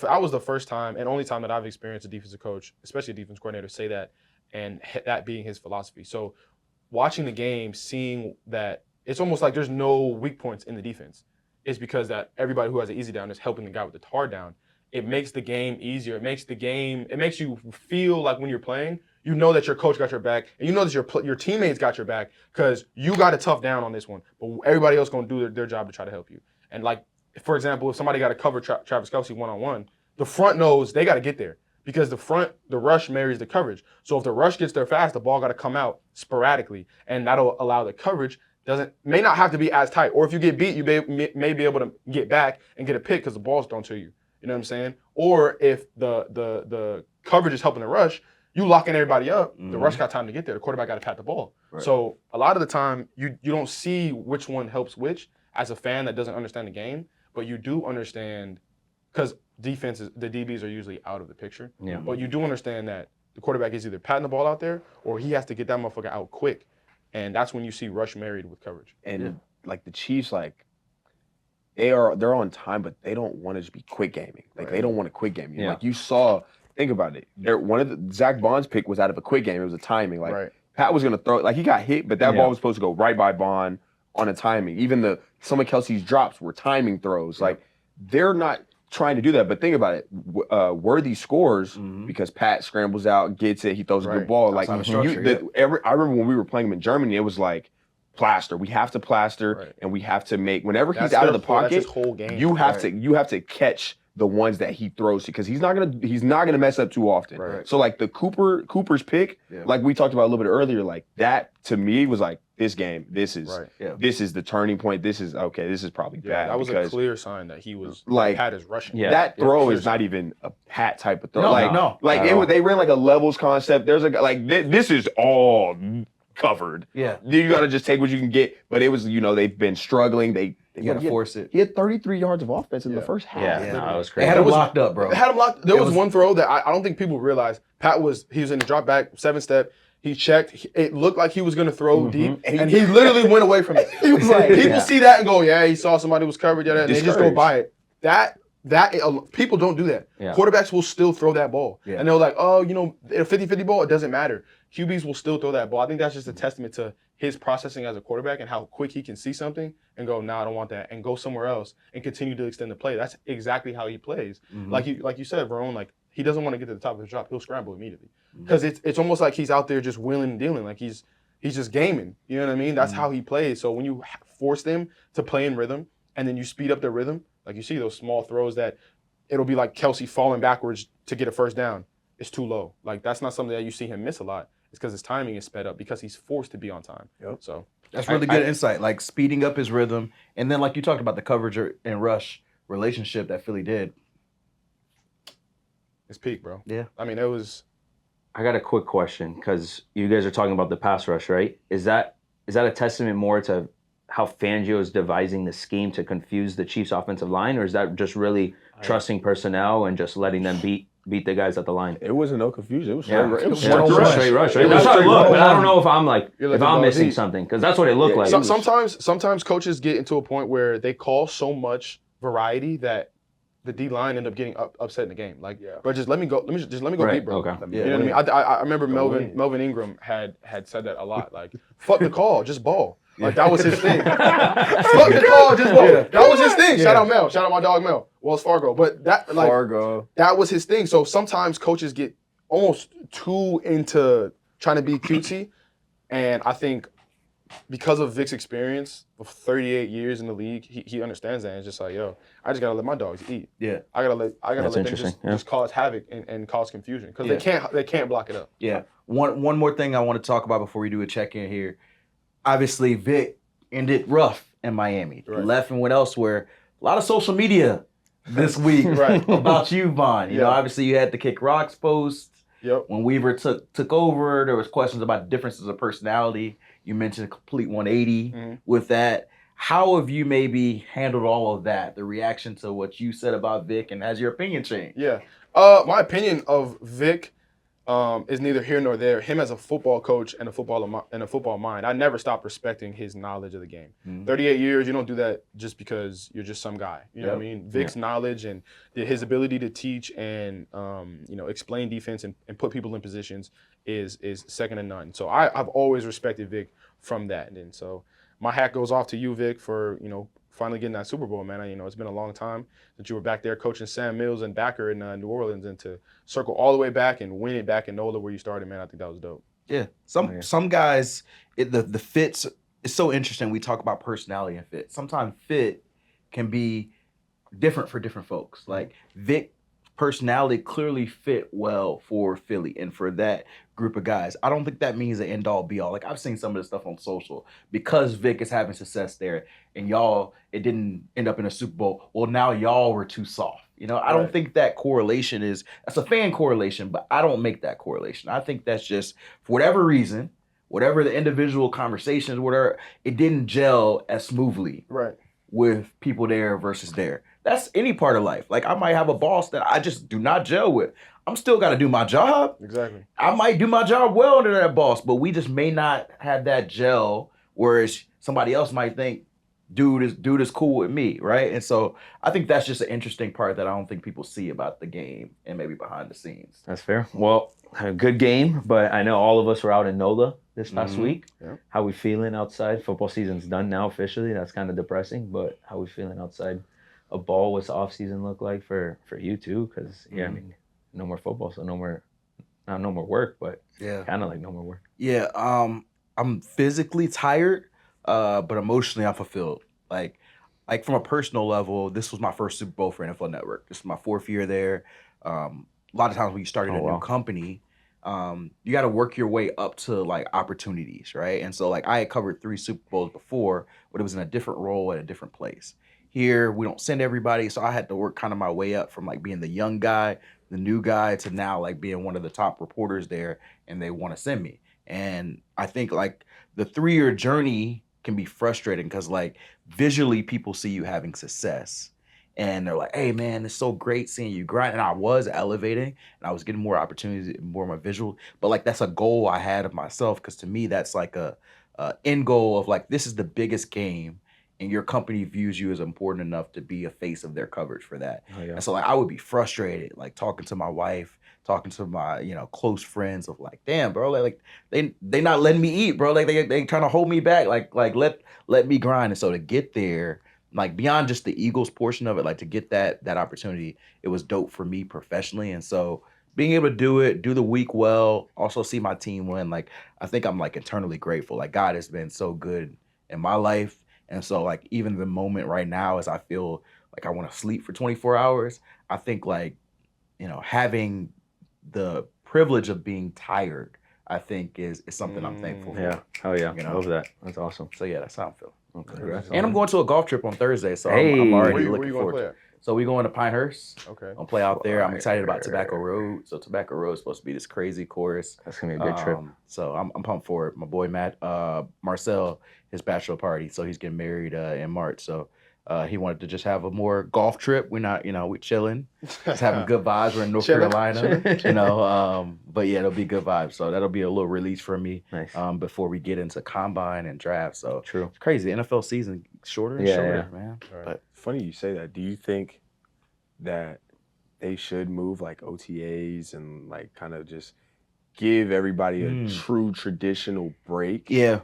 I was the first time and only time that I've experienced a defensive coach, especially a defense coordinator, say that and that being his philosophy. So watching the game, seeing that it's almost like there's no weak points in the defense. It's because that everybody who has an easy down is helping the guy with the hard down. It makes the game easier. It makes you feel like when you're playing, you know that your coach got your back, and you know that your teammates got your back because you got a tough down on this one, but everybody else going to do their job to try to help you. And like, for example, if somebody got to cover Travis Kelce one-on-one, the front knows they got to get there because the rush marries the coverage. So if the rush gets there fast, the ball got to come out sporadically, and that'll allow the coverage may not have to be as tight. Or if you get beat, you may be able to get back and get a pick because the ball's thrown to you. You know what I'm saying? Or if the coverage is helping the rush, you locking everybody up, the rush got time to get there. The quarterback got to pat the ball. Right. So a lot of the time, you don't see which one helps which as a fan that doesn't understand the game, but you do understand because the DBs are usually out of the picture. Yeah. But you do understand that the quarterback is either patting the ball out there or he has to get that motherfucker out quick. And that's when you see rush married with coverage. And like the Chiefs, like they're on time, but they don't want to just be quick gaming. Like they don't want to quick game you. Yeah. Like you saw, think about it. One of the Zach Bond's pick was out of a quick game. It was a timing. Like Pat was gonna throw it. Like he got hit, but that ball was supposed to go right by Bond on a timing. Even some of Kelsey's drops were timing throws. Like they're not trying to do that. But think about it. Worthy scores because Pat scrambles out, gets it, he throws a good ball. Like I remember when we were playing him in Germany, it was like plaster. We have to plaster and we have to make whenever he's out of the pocket. That's his whole game. You have to catch the ones that he throws because he's not gonna mess up too often. Right. So like the Cooper's pick, like we talked about a little bit earlier, like that to me was like this game. This is the turning point. This is probably bad. That was a clear sign that he was like Pat is rushing. Yeah. That throw is not even a Pat type of throw. No, They ran like a levels concept. There's this is all covered. Yeah. You got to just take what you can get. But it was, they've been struggling. You got to force it. He had 33 yards of offense in the first half. Yeah, that was They crazy. had him locked up, bro. They had him locked. There was one throw that I don't think people realize. He was in the drop back, 7-step. He checked. It looked like he was going to throw deep, and he literally went away from it. He was like, people see that and go, yeah, he saw somebody was covered, and they just go by it. That people don't do that. Yeah. Quarterbacks will still throw that ball. Yeah. And they're like, oh, a 50-50 ball, it doesn't matter. QBs will still throw that ball. I think that's just a testament to his processing as a quarterback and how quick he can see something and go, nah, I don't want that, and go somewhere else and continue to extend the play. That's exactly how he plays. Like you said, Verone, like he doesn't want to get to the top of his drop. He'll scramble immediately. Because it's almost like he's out there just wheeling and dealing. Like he's just gaming. You know what I mean? That's how he plays. So when you force them to play in rhythm and then you speed up their rhythm, like you see those small throws that it'll be like Kelsey falling backwards to get a first down. It's too low. Like that's not something that you see him miss a lot. It's because his timing is sped up because he's forced to be on time. Yep. So that's really good insight, like speeding up his rhythm. And then like you talked about the coverage and rush relationship that Philly did. it's peak, bro. Yeah. I mean, it was. I got a quick question because you guys are talking about the pass rush, right? Is that a testament more to how Fangio is devising the scheme to confuse the Chiefs' offensive line, or is that just really trusting personnel and just letting them beat the guys at the line? It wasn't no confusion. It was straight rush. Right? That's how it looked, but I don't know if I'm missing something because that's what it looked like. Sometimes coaches get into a point where they call so much variety that the D line end up getting upset in the game. Like, bro, just let me go. Let me go beat, bro. Okay. You know what I mean? I remember Melvin Ingram had said that a lot. Like, fuck the call, just ball. Like that was his thing. Fuck the call, just ball. That was his thing. Shout out Mel. Shout out my dog Mel. Wells Fargo. But that was his thing. So sometimes coaches get almost too into trying to be cutesy, and I think because of Vic's experience of 38 years in the league, he understands that. And it's just like, yo, I just gotta let my dogs eat. Yeah. I gotta let them just cause havoc and cause confusion because they can't block it up. Yeah. One more thing I want to talk about before we do a check-in here. Obviously, Vic ended rough in Miami. Right. Left and went elsewhere. A lot of social media this week about you, Vaughn. You know, obviously you had the Kick Rocks post. Yep. When Weaver took over, there was questions about differences of personality. You mentioned a complete 180 with that. How have you maybe handled all of that? The reaction to what you said about Vic, and has your opinion changed? Yeah. My opinion of Vic is neither here nor there. Him as a football coach and a football mind, I never stopped respecting his knowledge of the game. 38 years, you don't do that just because you're just some guy. You know what I mean? Vic's knowledge and his ability to teach and explain defense and put people in positions is second to none. So I've always respected Vic from that. And so my hat goes off to you, Vic, for finally getting that Super Bowl, man. It's been a long time since you were back there coaching Sam Mills and Backer in New Orleans, and to circle all the way back and win it back in NOLA where you started, man, I think that was dope. Yeah. Some guys, the fits, it's so interesting. We talk about personality and fit. Sometimes fit can be different for different folks. Like Vic personality clearly fit well for Philly and for that group of guys. I don't think that means an end all be all. Like I've seen some of the stuff on social because Vic is having success there and y'all, it didn't end up in a Super Bowl. Well, now y'all were too soft. I don't think that correlation that's a fan correlation, but I don't make that correlation. I think that's just for whatever reason, whatever the individual conversations, whatever, it didn't gel as smoothly with people there versus there. That's any part of life. Like I might have a boss that I just do not gel with. I'm still got to do my job. Exactly. I might do my job well under that boss, but we just may not have that gel. Whereas somebody else might think, dude is cool with me, right? And so I think that's just an interesting part that I don't think people see about the game and maybe behind the scenes. That's fair. Well, a good game, but I know all of us were out in NOLA this past week. Yeah. How we feeling outside? Football season's done now officially. That's kind of depressing, but how we feeling outside of ball? What's the off season look like for you too? Because I mean, no more football, so no more work, but kind of like no more work. Yeah, I'm physically tired, but emotionally I'm fulfilled. Like from a personal level, this was my first Super Bowl for NFL Network. This is my 4th year there. A lot of times when you start at a new company, you got to work your way up to like opportunities, right? And so like I had covered 3 Super Bowls before, but it was in a different role at a different place. Here, we don't send everybody, so I had to work kind of my way up from like being the young guy, the new guy, to now like being one of the top reporters there, and they want to send me. And I think like the 3-year journey can be frustrating because like visually people see you having success. And they're like, hey man, it's so great seeing you grind. And I was elevating and I was getting more opportunities, more of my visual. But like that's a goal I had of myself, because to me that's like a end goal of like, this is the biggest game and your company views you as important enough to be a face of their coverage for that. Oh, yeah. And so like I would be frustrated, like talking to my wife, talking to my, close friends of like, damn, bro, like they not letting me eat, bro. Like they trying to hold me back, like let me grind. And so to get there, like beyond just the Eagles portion of it, like to get that opportunity, it was dope for me professionally. And so being able to do the week well, also see my team win, like I think I'm like eternally grateful. Like God has been so good in my life. And so like even the moment right now as I feel like I want to sleep for 24 hours, I think like, having the privilege of being tired, I think is something I'm thankful for. Yeah. Oh yeah. You I know? love that. That's awesome. So yeah, that's how I feel. Okay. Congrats. And I'm going to a golf trip on Thursday, so Hey. I'm already Where you looking going to forward play to at? it. So we're going to Pinehurst. Okay. I'll play out there. I'm excited about Tobacco Road. So Tobacco Road is supposed to be this crazy course. That's gonna be a good trip. So I'm pumped for it. My boy Marcel, his bachelor party. So he's getting married in March. So he wanted to just have a more golf trip. We're not, we're chilling, just having good vibes. We're in North Carolina, but yeah, it'll be good vibes. So that'll be a little release for me. Nice. Before we get into combine and draft. So True. it's crazy. NFL season shorter and shorter, man. Right. But Funny you say that. Do you think that they should move like OTAs and like kind of just give everybody a true traditional break? yeah.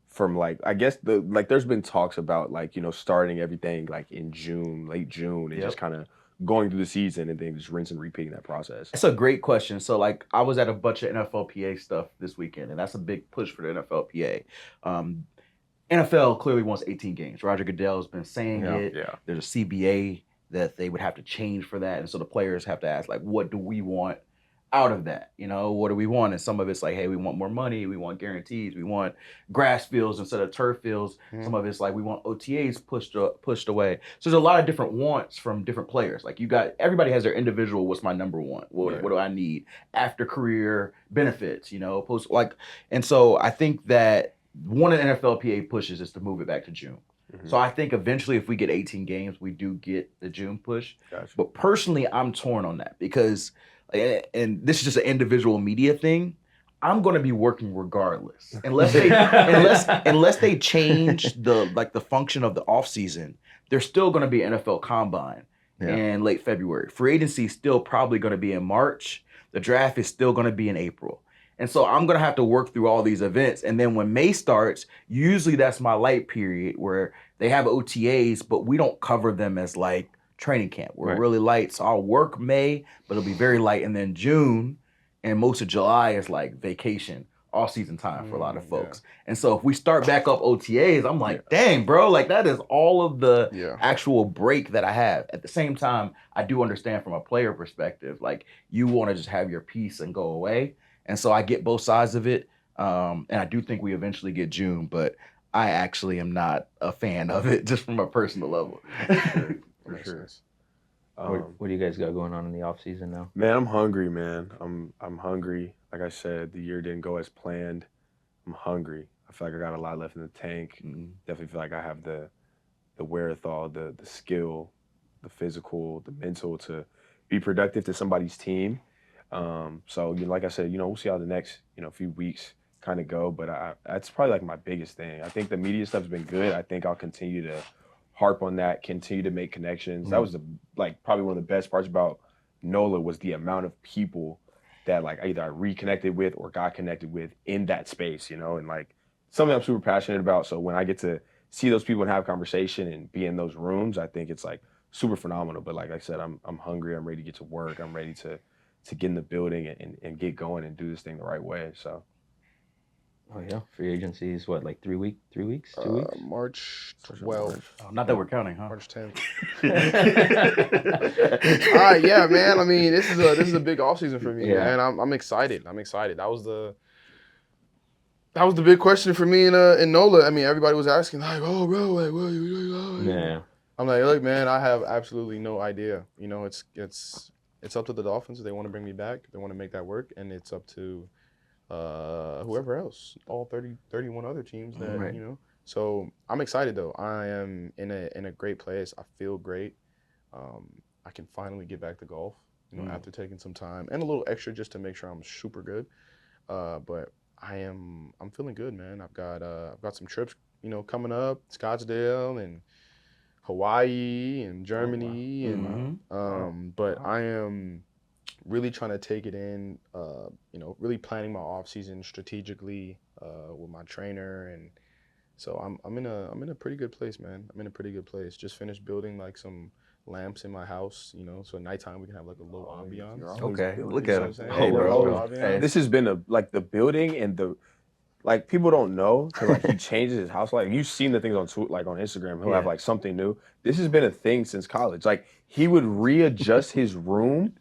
From like, I guess there's been talks about like, starting everything like in June, late June, and just kind of going through the season and then just rinse and repeating that process. That's a great question. So like I was at a bunch of NFLPA stuff this weekend, and that's a big push for the NFLPA. NFL clearly wants 18 games. Roger Goodell's been saying it. Yeah. There's a CBA that they would have to change for that. And so the players have to ask, like, what do we want out of that? What do we want? And some of it's like, hey, we want more money. We want guarantees. We want grass fields instead of turf fields. Some of it's like, we want OTAs pushed away. So there's a lot of different wants from different players. Like everybody has their individual, what's my number one? What do I need? After career benefits, and so I think that one of the NFLPA pushes is to move it back to June. So I think eventually if we get 18 games, we do get the June push. Gotcha. But personally, I'm torn on that because, and this is just an individual media thing, I'm going to be working regardless. Unless they change the function of the offseason, there's still going to be NFL Combine in late February. Free agency is still probably going to be in March. The draft is still going to be in April. And so I'm going to have to work through all these events. And then when May starts, usually that's my light period where they have OTAs, but we don't cover them as like training camp. We're really light. So I'll work May, but it'll be very light. And then June and most of July is like vacation, all season time for a lot of folks. And so if we start back up OTAs, I'm like, dang, bro, like that is all of the actual break that I have. At the same time, I do understand from a player perspective, like you want to just have your peace and go away. And so I get both sides of it. And I do think we eventually get June, but I actually am not a fan of it just from a personal level. For sure. What do you guys got going on in the off season now? Man, I'm hungry, man. I'm hungry. Like I said, the year didn't go as planned. I'm hungry. I feel like I got a lot left in the tank. Definitely feel like I have the wherewithal, the skill the physical, the mental to be productive to somebody's team. So like I said, we'll see how the next few weeks kind of go. But that's probably like my biggest thing. I think the media stuff's been good. I think I'll continue to harp on that, continue to make connections. That was probably one of the best parts about NOLA was the amount of people that like either I reconnected with or got connected with in that space, and like something I'm super passionate about. So when I get to see those people and have conversation and be in those rooms, I think it's like super phenomenal. But like I said, I'm hungry. I'm ready to get to work. I'm ready to get in the building and get going and do this thing the right way. So. Oh yeah, free agency is what, like 3 weeks, 2 weeks? March 12th. Oh, not that we're counting, huh? March 10th. All right, yeah, man. I mean, this is a big offseason for me, man. I'm excited. That was the big question for me in NOLA. I mean, everybody was asking like, "Oh, bro, like, what?" Yeah. I'm like, look, man, I have absolutely no idea. It's up to the Dolphins if they want to bring me back. They want to make that work, and it's up to whoever else, all 31 other teams that, Right. So I'm excited though. I am in a great place. I feel great. I can finally get back to golf, after taking some time and a little extra just to make sure I'm super good. But I'm feeling good, man. I've got some trips, coming up, Scottsdale and Hawaii and Germany but I am really trying to take it in, really planning my off season strategically with my trainer, and so I'm in a pretty good place, man. I'm in a pretty good place. Just finished building like some lamps in my house, so at nighttime we can have like a little ambiance. Okay, look You at know him. what I'm saying? Hey, A bro. little ambiance. This has been the building and the like people don't know because like he changes his house. Like you've seen the things on on Instagram. He'll have like something new. This has been a thing since college. Like he would readjust his room.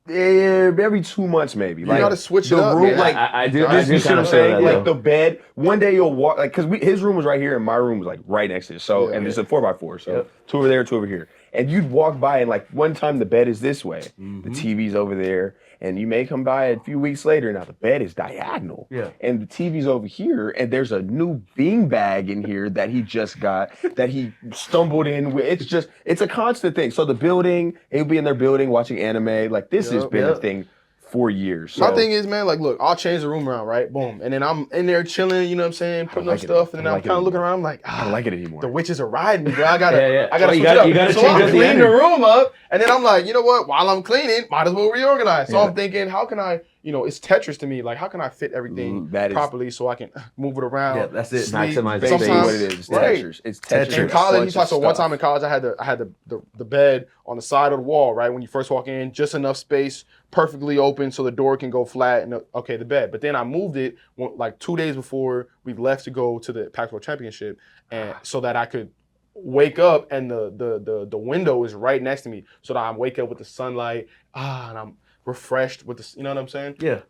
Every 2 months, maybe. You gotta switch it the up, room, man. like I do you kind see of what I'm feel saying? that, Like though. the bed. One day you'll walk, like, because his room was right here and my room was like right next to it. So, and it's a 4x4. So, two over there, two over here. And you'd walk by and like one time the bed is this way, the TV's over there, and you may come by a few weeks later. Now the bed is diagonal, and the TV's over here, and there's a new bean bag in here that he just got that he stumbled in with. It's a constant thing. So the building, he'll be in their building watching anime. Like this has been a thing for years. So. My thing is, man, like, look, I'll change the room around, right? Boom. And then I'm in there chilling, you know what I'm saying? Putting up stuff. And then I'm kind of looking around, I'm like, I don't like it anymore. The witches are riding me, bro. I gotta You switch it up. gotta so change I up the clean the energy. room up. And then I'm like, you know what? While I'm cleaning, might as well reorganize. So I'm thinking, how can I, it's Tetris to me. Like, how can I fit everything properly so I can move it around? Yeah, that's it. Maximize the Basically space. what it is. It's Right. Tetris. It's Tetris. In college, Bunch you talk. of So one stuff. time in college, I had the bed on the side of the wall, right? When you first walk in, just enough space, perfectly open, so the door can go flat. And okay, the bed. But then I moved it like 2 days before we left to go to the Pac-12 championship, and so that I could wake up and the window is right next to me, so that I wake up with the sunlight, and I'm refreshed with the. You know what I'm saying? Yeah.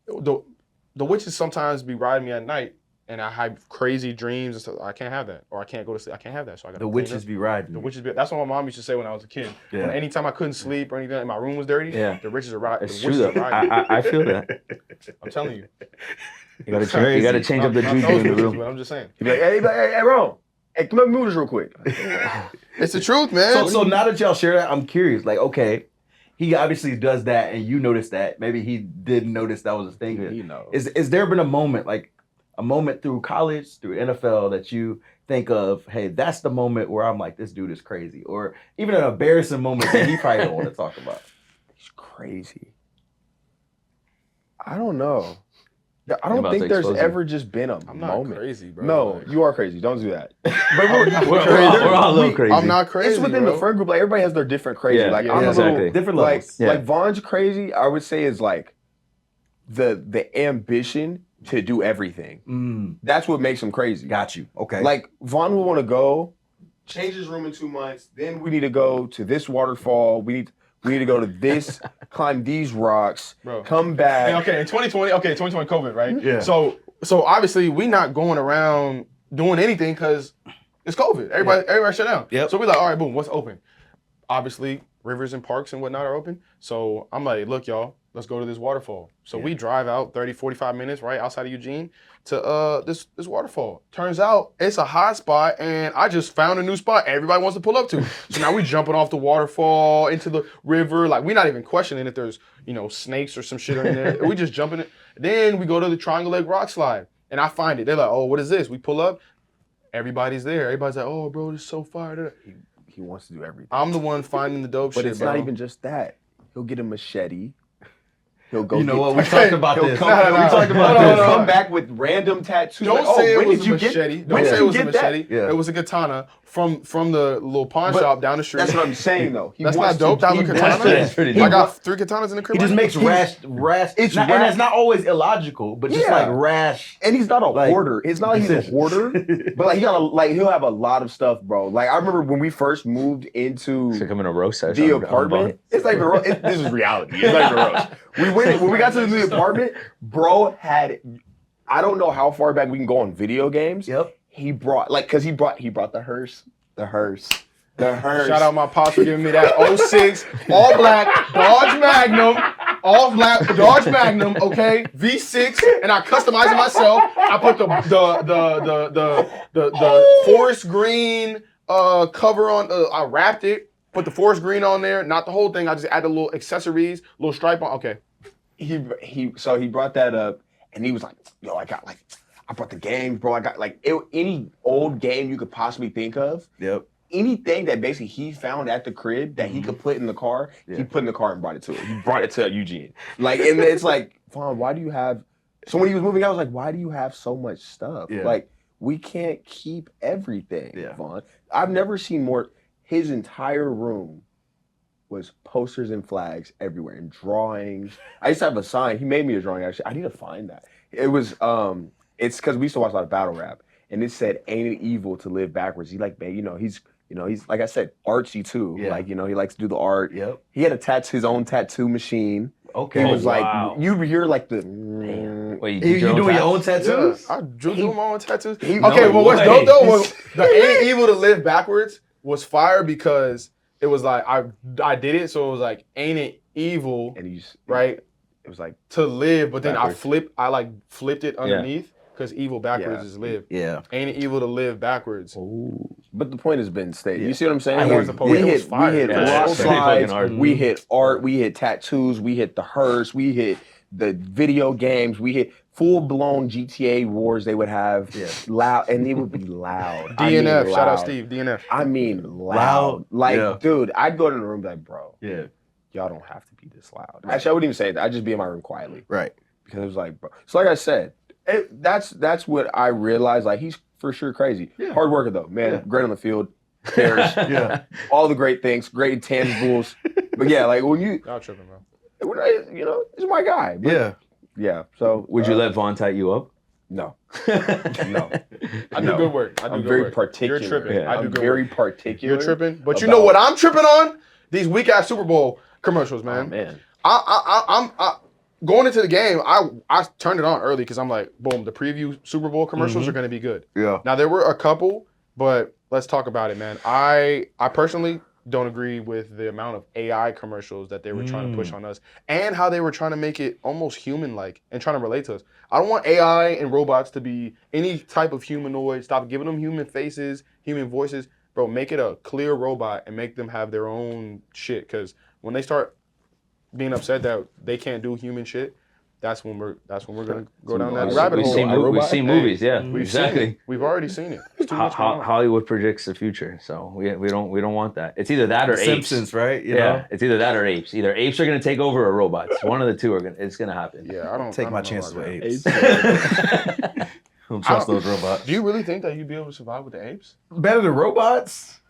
The witches sometimes be riding me at night, and I have crazy dreams and stuff. I can't have that, or I can't go to sleep. I can't have that, so I got The witches be riding. The witches be. That's what my mom used to say when I was a kid. Yeah. When anytime I couldn't sleep or anything, and my room was dirty. The witches are riding. It's true though. I feel that. I'm telling you. You gotta change up the Not juju those in the witches, room. but I'm just saying. He'd be like, hey, Ron. Hey, come up, move this real quick. It's the truth, man. So now that y'all share that, I'm curious. Like, okay, he obviously does that, and you noticed that. Maybe he didn't notice that was a thing. He knows. Is there been a moment, like a moment through college, through NFL, that you think of, hey, that's the moment where I'm like, this dude is crazy, or even an embarrassing moment that he probably don't want to talk about? He's crazy. I don't know. I about don't to think there's expose him. ever just been a I'm not moment. crazy, bro. No, Like, you are crazy. Don't do that. But We're all a little crazy. I'm not crazy. It's within bro. the friend group. Like everybody has their different crazy. Yeah, like yeah, I'm a exactly. little Different like levels. Yeah. like Von's crazy. I would say is like the ambition to do everything. That's what makes him crazy. Got you. Okay. Like Vaughn will want to go change his room in 2 months. Then we need to go to this waterfall. We need to go to this, climb these rocks, Bro. come back. Okay, in 2020, COVID, right? Yeah. So obviously we not going around doing anything because it's COVID. Everybody shut down. Yep. So we like, all right, boom, what's open? Obviously, rivers and parks and whatnot are open. So I'm like, look, y'all, let's go to this waterfall. So we drive out 30, 45 minutes, right, outside of Eugene to this waterfall. Turns out it's a hot spot, and I just found a new spot everybody wants to pull up to. So now we jumping off the waterfall into the river. Like, we're not even questioning if there's, snakes or some shit in there. We just jumping it. Then we go to the Triangle Lake Rock Slide, and I find it. They're like, oh, what is this? We pull up. Everybody's there. Everybody's like, oh, bro, this is so fire. He wants to do everything. I'm the one finding the dope shit, But it's bro. not even just that. He'll get a machete. He'll go. You know what? We talked about He'll this. come, No. we talked about No, this. no. Come back with random tattoos. Don't like, say it when was did a you get- machete. when Don't did say it you was a get that? machete. Yeah. It was a katana from the little pawn But shop down the street. That's what I'm saying, though. He That's wants not dope. to- That was a he wants katana. to- That's pretty I dope. got 3 katanas in the crib. He just right makes now. rash. It's and rash. it's not always illogical, but just Yeah. like rash. And he's not a Like, hoarder. It's not like he's a decisions. hoarder, but like he'll have a lot of stuff, bro. Like I remember when we first moved into It's becoming a roast session. the on apartment. It's like this is reality. It's like the roast. When we got to the new apartment, bro had, I don't know how far back we can go on video games. Yep. He brought he brought the hearse. Shout out my pops for giving me that 06 all black Dodge Magnum. All black Dodge Magnum, okay, V6, and I customized it myself. I put the forest green cover on. I wrapped it, put the forest green on there, not the whole thing. I just added little accessories, little stripe on. Okay, So he brought that up, and he was like, "Yo, I brought the games, bro. I got any old game you could possibly think of." Yep. Anything that basically he found at the crib that he could put in the car, he put in the car and brought it to it. He brought it to Eugene. And it's like, Vaughn, why do you have? So when he was moving, I was like, why do you have so much stuff? Yeah. Like, we can't keep everything, Yeah. Vaughn. I've never seen more. His entire room was posters and flags everywhere and drawings. I used to have a sign. He made me a drawing, actually. I need to find that. It was, it's because we used to watch a lot of battle rap. And it said, ain't it evil to live backwards? He's like I said, artsy too. Yeah. He likes to do the art. Yep. He had his own tattoo machine. Okay. He was wow. like, you hear like the. Wait, You doing your own tattoos? I drew my own tattoos. He- Okay, No well, what's way. dope though was the ain't evil to live backwards was fire because it was like I did it, so it was like ain't it evil, And right, It was like, to live, but then Backwards. I flipped it underneath because evil backwards Yeah. is live. Yeah. Ain't it evil to live backwards? but the point has been stated. Yeah. You see what I'm saying? I hear the poet. We It was hit fire. Yeah, rock it's pretty fucking slides, hard. we hit art, we hit tattoos, we hit the hearse, we hit the video games, we hit full-blown GTA wars they would have. Yeah. Loud, and they would be loud. I mean DNF, shout out loud. Steve, DNF. I mean Loud? loud. Yeah. Dude, I'd go to the room like, bro, Yeah. y'all don't have to be this loud. Actually, I wouldn't even say that. I'd just be in my room quietly. Right. Because it was like, bro. So like I said, that's what I realized. Like, he's for sure crazy. Yeah. Hard worker though, man. Yeah. Great on the field. Cares. Yeah. All the great things, great intangibles. But yeah, like when you, Y'all tripping, bro. he's my guy. But Yeah. yeah. So Would you let Vaughn tie you up? No. I do No. good work. I do I'm good very work. particular. You're tripping. Yeah. I do I'm good very work. particular. You're tripping. But you about- know what I'm tripping on? These weak ass Super Bowl commercials, man. Oh, man. I'm going into the game. I turned it on early because I'm like, boom, the preview Super Bowl commercials are going to be good. Yeah. Now there were a couple, but let's talk about it, man. I personally don't agree with the amount of AI commercials that they were trying to push on us and how they were trying to make it almost human-like and trying to relate to us. I don't want AI and robots to be any type of humanoid. Stop giving them human faces, human voices. Bro, make it a clear robot and make them have their own shit. Because when they start being upset that they can't do human shit, that's when we're gonna go down that rabbit hole. We've seen movies, yeah, We've seen exactly. it. We've already seen it. It's too much going on. Hollywood predicts the future, so we don't want that. It's either that or The apes. Simpsons, right? You Yeah, know? it's either that or apes. Either apes are gonna take over or robots. One of the two it's gonna happen. Yeah, I don't Take I my don't know chances about with that. apes. Don't trust those robots. Do you really think that you'd be able to survive with the apes? Better than robots?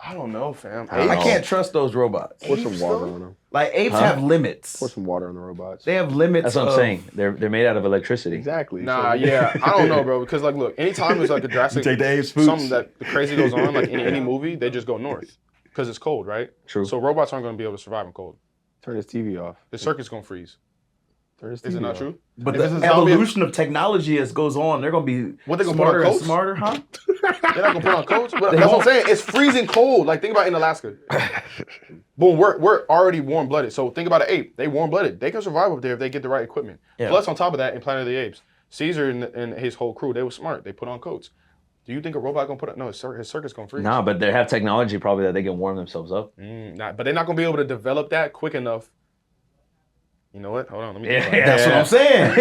I don't know, fam. I don't I know. can't trust those robots. Pour some Apes, water though? on them. Like apes Huh? have limits. Pour some water on the robots. They have limits. That's what I'm of- saying. They're made out of electricity. Exactly. Nah, So- yeah, I don't know, bro. Because like, look, anytime there's like a drastic, Take the apes' boots. something that crazy goes on, like in any movie, they just go north because it's cold, right? True. So robots aren't going to be able to survive in cold. Turn his TV off. The circuit's going to freeze. Turn his Is it TV not on. true? But If the it's a zombie- evolution of technology as goes on, they're gonna be What they gonna smarter put on and coats? smarter, huh? They're not gonna put on coats. But They that's what I'm won't. saying. It's freezing cold. Like think about in Alaska. Boom, we're already warm blooded. So think about an ape. They warm blooded. They can survive up there if they get the right equipment. Yeah. Plus, on top of that, in Planet of the Apes, Caesar and his whole crew, they were smart. They put on coats. Do you think a robot gonna put on? No, his circus gonna freeze. Nah, but they have technology probably that they can warm themselves up. But they're not gonna be able to develop that quick enough. You know what? Hold on, let me. think about it. Yeah. That's what I'm saying.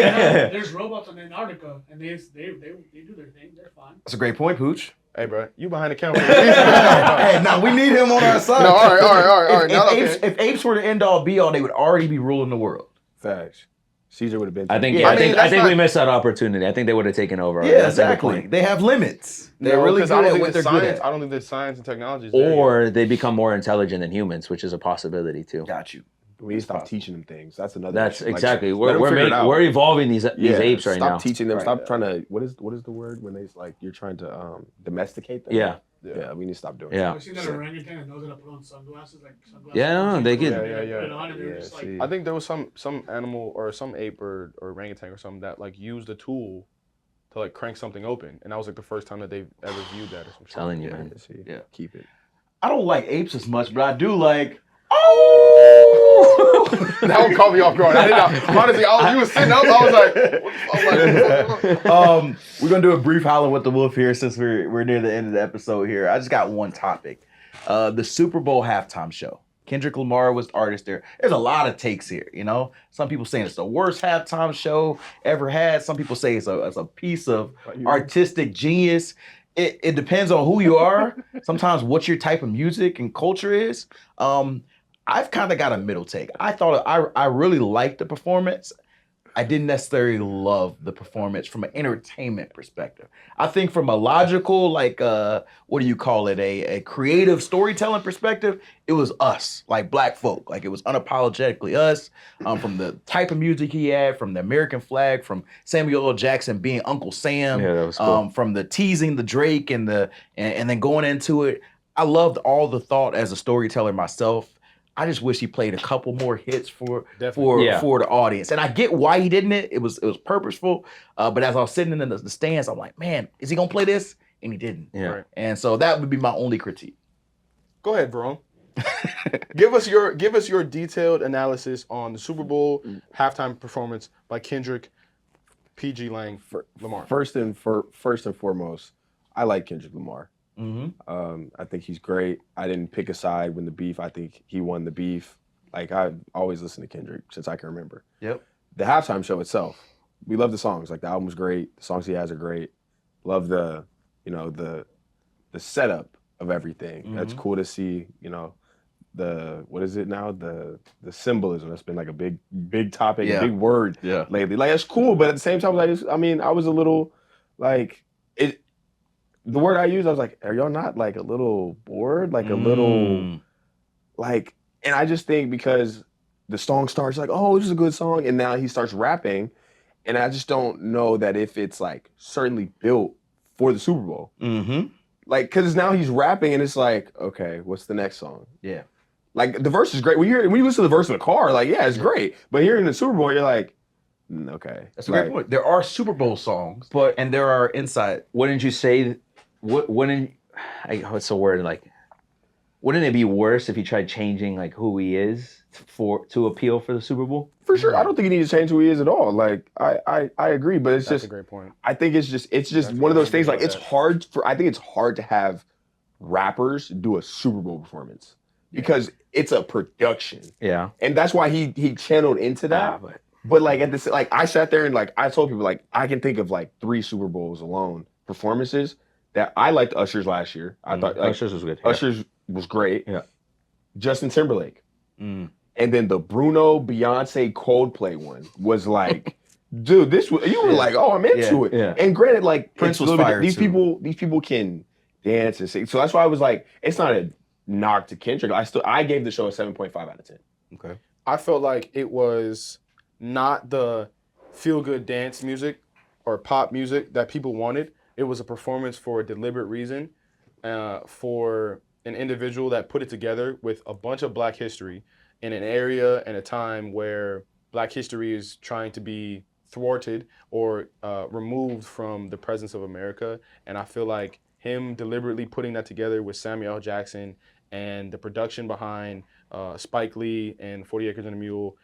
There's robots in Antarctica, and they do their thing. They're fine. That's a great point, Pooch. Hey, bro, you behind the camera. Hey, no, we need him on our side. No, all right. Now, If apes were the end all be all, they would already be ruling the world. Facts. Caesar would have been. I think Yeah, I I think that's we not- missed that opportunity. I think they would have taken over. Yeah, That's a good exactly. point. They have limits. They're No, really 'cause good I don't at think what the they're good science. at. I don't think the science and technology is there yet. Or they become more intelligent than humans, which is a possibility too. Got you. We need to stop teaching them things. That's another. That's issue. Like, exactly. let them figure it out. We're evolving these apes right stop now. teaching them. Right. Stop trying to. What is the word when they like you're trying to domesticate them? Yeah. Yeah, we need to stop doing. Yeah. I've seen that orangutan that knows how to put on sunglasses, like sunglasses. Yeah, no, they Put could- it on, and they're Yeah, just like, see. I think there was some animal or some ape or orangutan or something that like used a tool to like crank something open, and that was like the first time that they've ever viewed that or some shit. Telling you, Yeah, man. see, Yeah. keep it. I don't like apes as much, but I do like. Oh! That one caught me off guard. I didn't know. Honestly, you was sitting up. I was like, what the fuck? We're gonna do a brief Howling with the Wolf here since we're near the end of the episode here. I just got one topic. The Super Bowl halftime show. Kendrick Lamar was the artist there. There's a lot of takes here, you know. Some people saying it's the worst halftime show ever had. Some people say it's a piece of artistic genius. It depends on who you are. Sometimes what your type of music and culture is. I've kind of got a middle take. I thought I really liked the performance. I didn't necessarily love the performance from an entertainment perspective. I think from a logical, like, what do you call it? A creative storytelling perspective, it was us, like black folk. Like it was unapologetically us. From the type of music he had, from the American flag, from Samuel L. Jackson being Uncle Sam. Yeah, that was cool. From the teasing the Drake and then going into it. I loved all the thought as a storyteller myself. I just wish he played a couple more hits for the audience. And I get why he didn't it. It was purposeful. But as I was sitting in the stands, I'm like, man, is he gonna play this? And he didn't. Yeah. Right. And so that would be my only critique. Go ahead, Verone. Give us your detailed analysis on the Super Bowl halftime performance by Kendrick, PG Lang, Lamar. First and foremost, I like Kendrick Lamar. Mm-hmm. I think he's great. I didn't pick a side when the beef. I think he won the beef. Like I've always listened to Kendrick since I can remember. Yep. The halftime show itself, we love the songs. Like the album was great. The songs he has are great. Love the setup of everything. That's cool to see. You know, what is it now? The symbolism that's been like a big topic, Yeah. big word Yeah. lately. Like it's cool, but at the same time, like I was a little like it. The word I used, I was like, are y'all not like a little bored? Like a little, like, and I just think because the song starts like, oh, this is a good song. And now he starts rapping. And I just don't know that if it's like certainly built for the Super Bowl. Mm-hmm. Like, cause now he's rapping and it's like, okay, what's the next song? Yeah. Like the verse is great. When you listen to the verse in the car, like, yeah, it's great. But here in the Super Bowl, you're like, okay. That's a great point. There are Super Bowl songs, and there are inside. Wouldn't you say? What's the word? Like, wouldn't it be worse if he tried changing like who he is to appeal for the Super Bowl? For sure. I don't think he needs to change who he is at all. Like I agree, but it's That's just a great point. I think it's just That's one of those things. great. Like I think it's hard to have rappers do a Super Bowl performance because it's a production. Yeah. And that's why he channeled into that. But like I sat there and like I told people like I can think of like 3 Super Bowls alone performances that I liked Usher's last year. I thought like, Usher's was good. Usher's was great. Yeah. Justin Timberlake. And then the Bruno, Beyonce, Coldplay one was like, dude, you were like, oh, I'm into it. Yeah. And granted, like Prince it's was a little bit- fire, these too. people can dance and sing. So that's why I was like, it's not a knock to Kendrick. I gave the show a 7.5 out of 10. Okay. I felt like it was not the feel-good dance music or pop music that people wanted. It was a performance for a deliberate reason, for an individual that put it together with a bunch of Black history in an area and a time where Black history is trying to be thwarted or removed from the presence of America. And I feel like him deliberately putting that together with Samuel L. Jackson and the production behind Spike Lee and 40 Acres and a Mule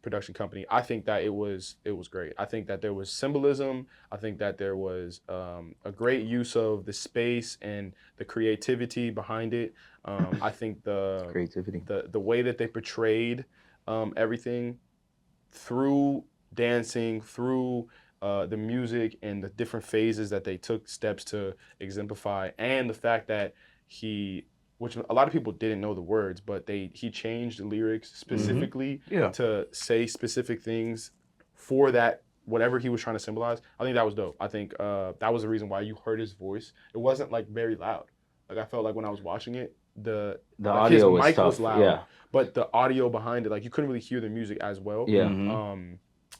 production company, I think that it was great. I think that there was symbolism. I think that there was a great use of the space and the creativity behind it. I think Creativity. the way that they portrayed everything through dancing, through the music and the different phases that they took steps to exemplify, and the fact that which a lot of people didn't know the words, but he changed the lyrics specifically to say specific things for that, whatever he was trying to symbolize. I think that was dope. I think that was the reason why you heard his voice. It wasn't like very loud. Like I felt like when I was watching it, the audio his was mic tough. was loud, Yeah. but the audio behind it, like you couldn't really hear the music as well. Yeah.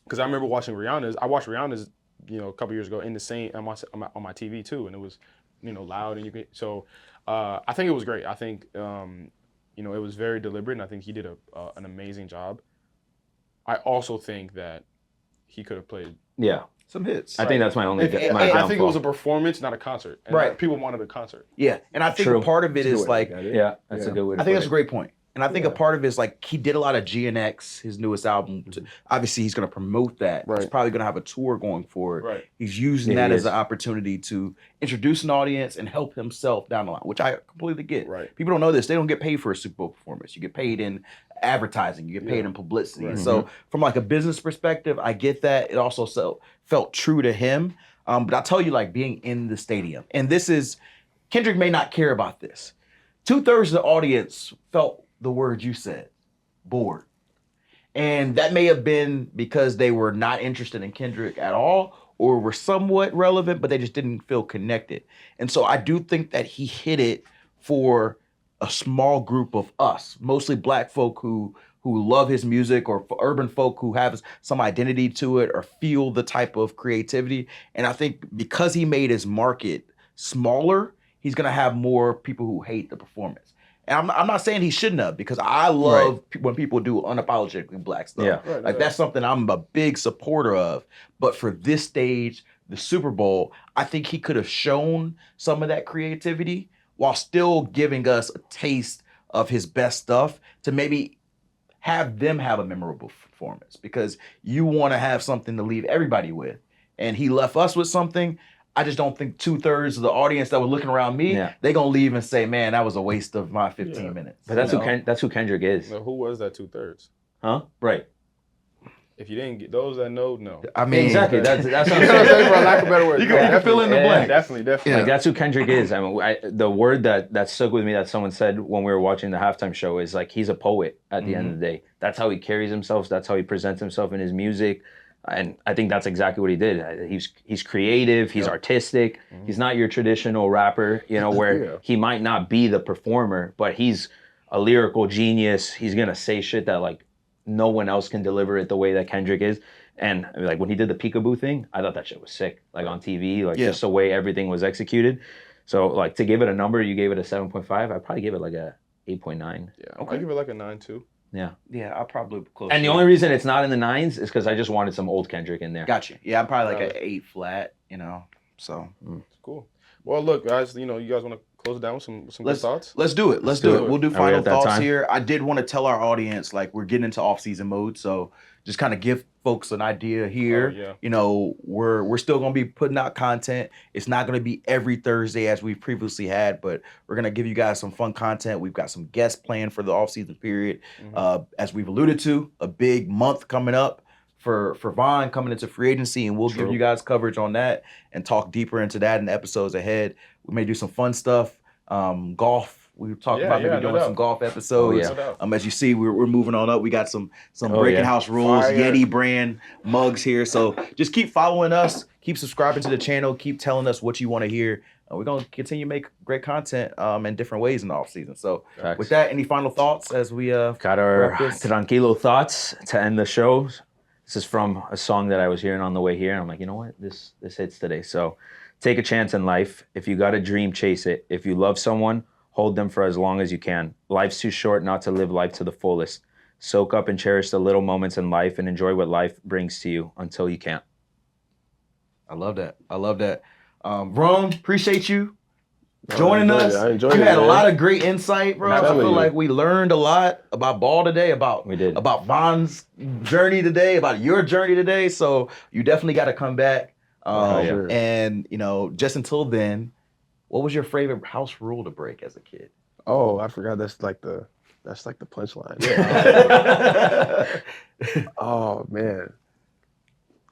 Because I remember watching Rihanna's. I watched Rihanna's, a couple years ago in the same on my TV too, and it was, loud, and you could. So I think it was great. I think it was very deliberate, and I think he did an amazing job. I also think that he could have played some hits. I think that's my only. I think it was a performance, not a concert. And Right. people wanted a concert. Yeah, and I think True. part of it is like, Yeah, that's a good way to I think put that's a it. great point. And I think a part of it is like he did a lot of GNX, his newest album. Obviously, he's going to promote that. He's Right. probably going to have a tour going forward. Right. He's using Yeah, that he as is. an opportunity to introduce an audience and help himself down the line, which I completely get. Right. People don't know this. They don't get paid for a Super Bowl performance. You get paid in advertising. You get paid in publicity. Right. So from like a business perspective, I get that. It also felt true to him. But I'll tell you, like being in the stadium, and Kendrick may not care about this. 2/3 of the audience felt the word you said, bored. And that may have been because they were not interested in Kendrick at all or were somewhat relevant, but they just didn't feel connected. And so I do think that he hit it for a small group of us, mostly Black folk who love his music, or for urban folk who have some identity to it or feel the type of creativity. And I think because he made his market smaller, he's going to have more people who hate the performance. And I'm not saying he shouldn't have, because I love when people do unapologetically Black stuff. Yeah. Right. That's something I'm a big supporter of. But for this stage, the Super Bowl, I think he could have shown some of that creativity while still giving us a taste of his best stuff to maybe have them have a memorable performance, because you want to have something to leave everybody with. And he left us with something. I just don't think 2/3 of the audience that were looking around me, they're going to leave and say, man, that was a waste of my 15 minutes. But that's who Kendrick is. Now, who was that 2/3? Huh? Right. If you didn't get those that know, no. I mean, Exactly. That's what I'm You know what I'm saying. saying, for lack of better words. You can fill in the blank. Definitely. Like that's who Kendrick is. I mean, the word that stuck with me that someone said when we were watching the halftime show is like he's a poet at the end of the day. That's how he carries himself. That's how he presents himself in his music. And I think that's exactly what he did. He's creative. He's artistic. He's not your traditional rapper, where he might not be the performer, but he's a lyrical genius. He's gonna say shit that like no one else can deliver it the way that Kendrick is. And I mean, like when he did the peekaboo thing, I thought that shit was sick. Like on TV, like just the way everything was executed. So like to give it a number, you gave it a 7.5. I'd probably give it like a 8.9. Yeah. Okay. I give it like a 9 too. Yeah, I'll probably close. And the only reason it's not in the 9s is because I just wanted some old Kendrick in there. Gotcha. Yeah, I'm probably like an 8 flat, so. Cool. Well, look, guys, you guys want to close it down with some good thoughts? Let's do it. Let's do it. We'll do we final at that thoughts time? here. I did want to tell our audience, like, we're getting into off-season mode, so just kind of give folks an idea here. We're still going to be putting out content. It's not going to be every Thursday as we previously had, but we're going to give you guys some fun content. We've got some guests planned for the off-season period. As we've alluded to, a big month coming up for Vaughn coming into free agency, and we'll give you guys coverage on that and talk deeper into that in the episodes ahead. We may do some fun stuff. Golf. We talked about maybe doing some golf episodes. As you see, we're moving on up. We got some Breakin House Rules, Yeti brand mugs here. So just keep following us. Keep subscribing to the channel. Keep telling us what you want to hear. We're going to continue to make great content in different ways in the off-season. So with that, any final thoughts as we got our wrap this? tranquilo thoughts to end the show? This is from a song that I was hearing on the way here. And I'm like, you know what? This hits today. So take a chance in life. If you got a dream, chase it. If you love someone, hold them for as long as you can. Life's too short not to live life to the fullest. Soak up and cherish the little moments in life and enjoy what life brings to you until you can't. I love that. I love that. Rome, appreciate you joining us. I enjoyed you it, had a man. lot of great insight, bro. I telling feel you. like we learned a lot about ball today, about We did. about Von's journey today, about your journey today. So you definitely got to come back. yeah. Sure. And just until then, what was your favorite house rule to break as a kid? Oh, I forgot. That's like the punchline. Oh man,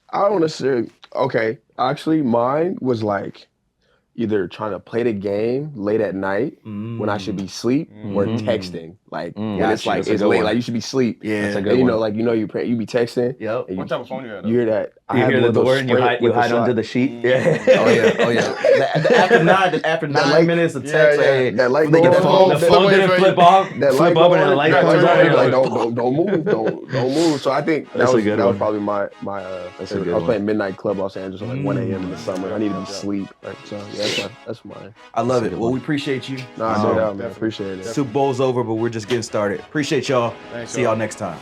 I don't necessarily. Okay, actually, mine was like either trying to play the game late at night when I should be asleep, or texting like when it's Gotcha. like That's a it's good late, one. like you should be asleep. Yeah. That's a good And you one. know, like you be texting. Yep. And What type of phone you had? you hear that? I You had hear one the of those door and you Sprint hide, with the under slot. the sheet. Oh yeah. After nine minutes of text, Yeah, hey, that light they go get on. phone. The Flip phone away didn't from flip you. off, That flip light up, go and then on, the light that comes light on. go on, You're like, like, don't move, don't move. So I think That's a good that was one. probably my That's a favorite. good I was one. playing Midnight Club Los Angeles at like 1 a.m. in the summer. I needed to be asleep. Like, so yeah, that's mine. I love That's a it. good Well, one. we appreciate you. Nah, no doubt, man. Appreciate it. Super Bowl's over, but we're just getting started. Appreciate y'all. Thanks, See y'all next time.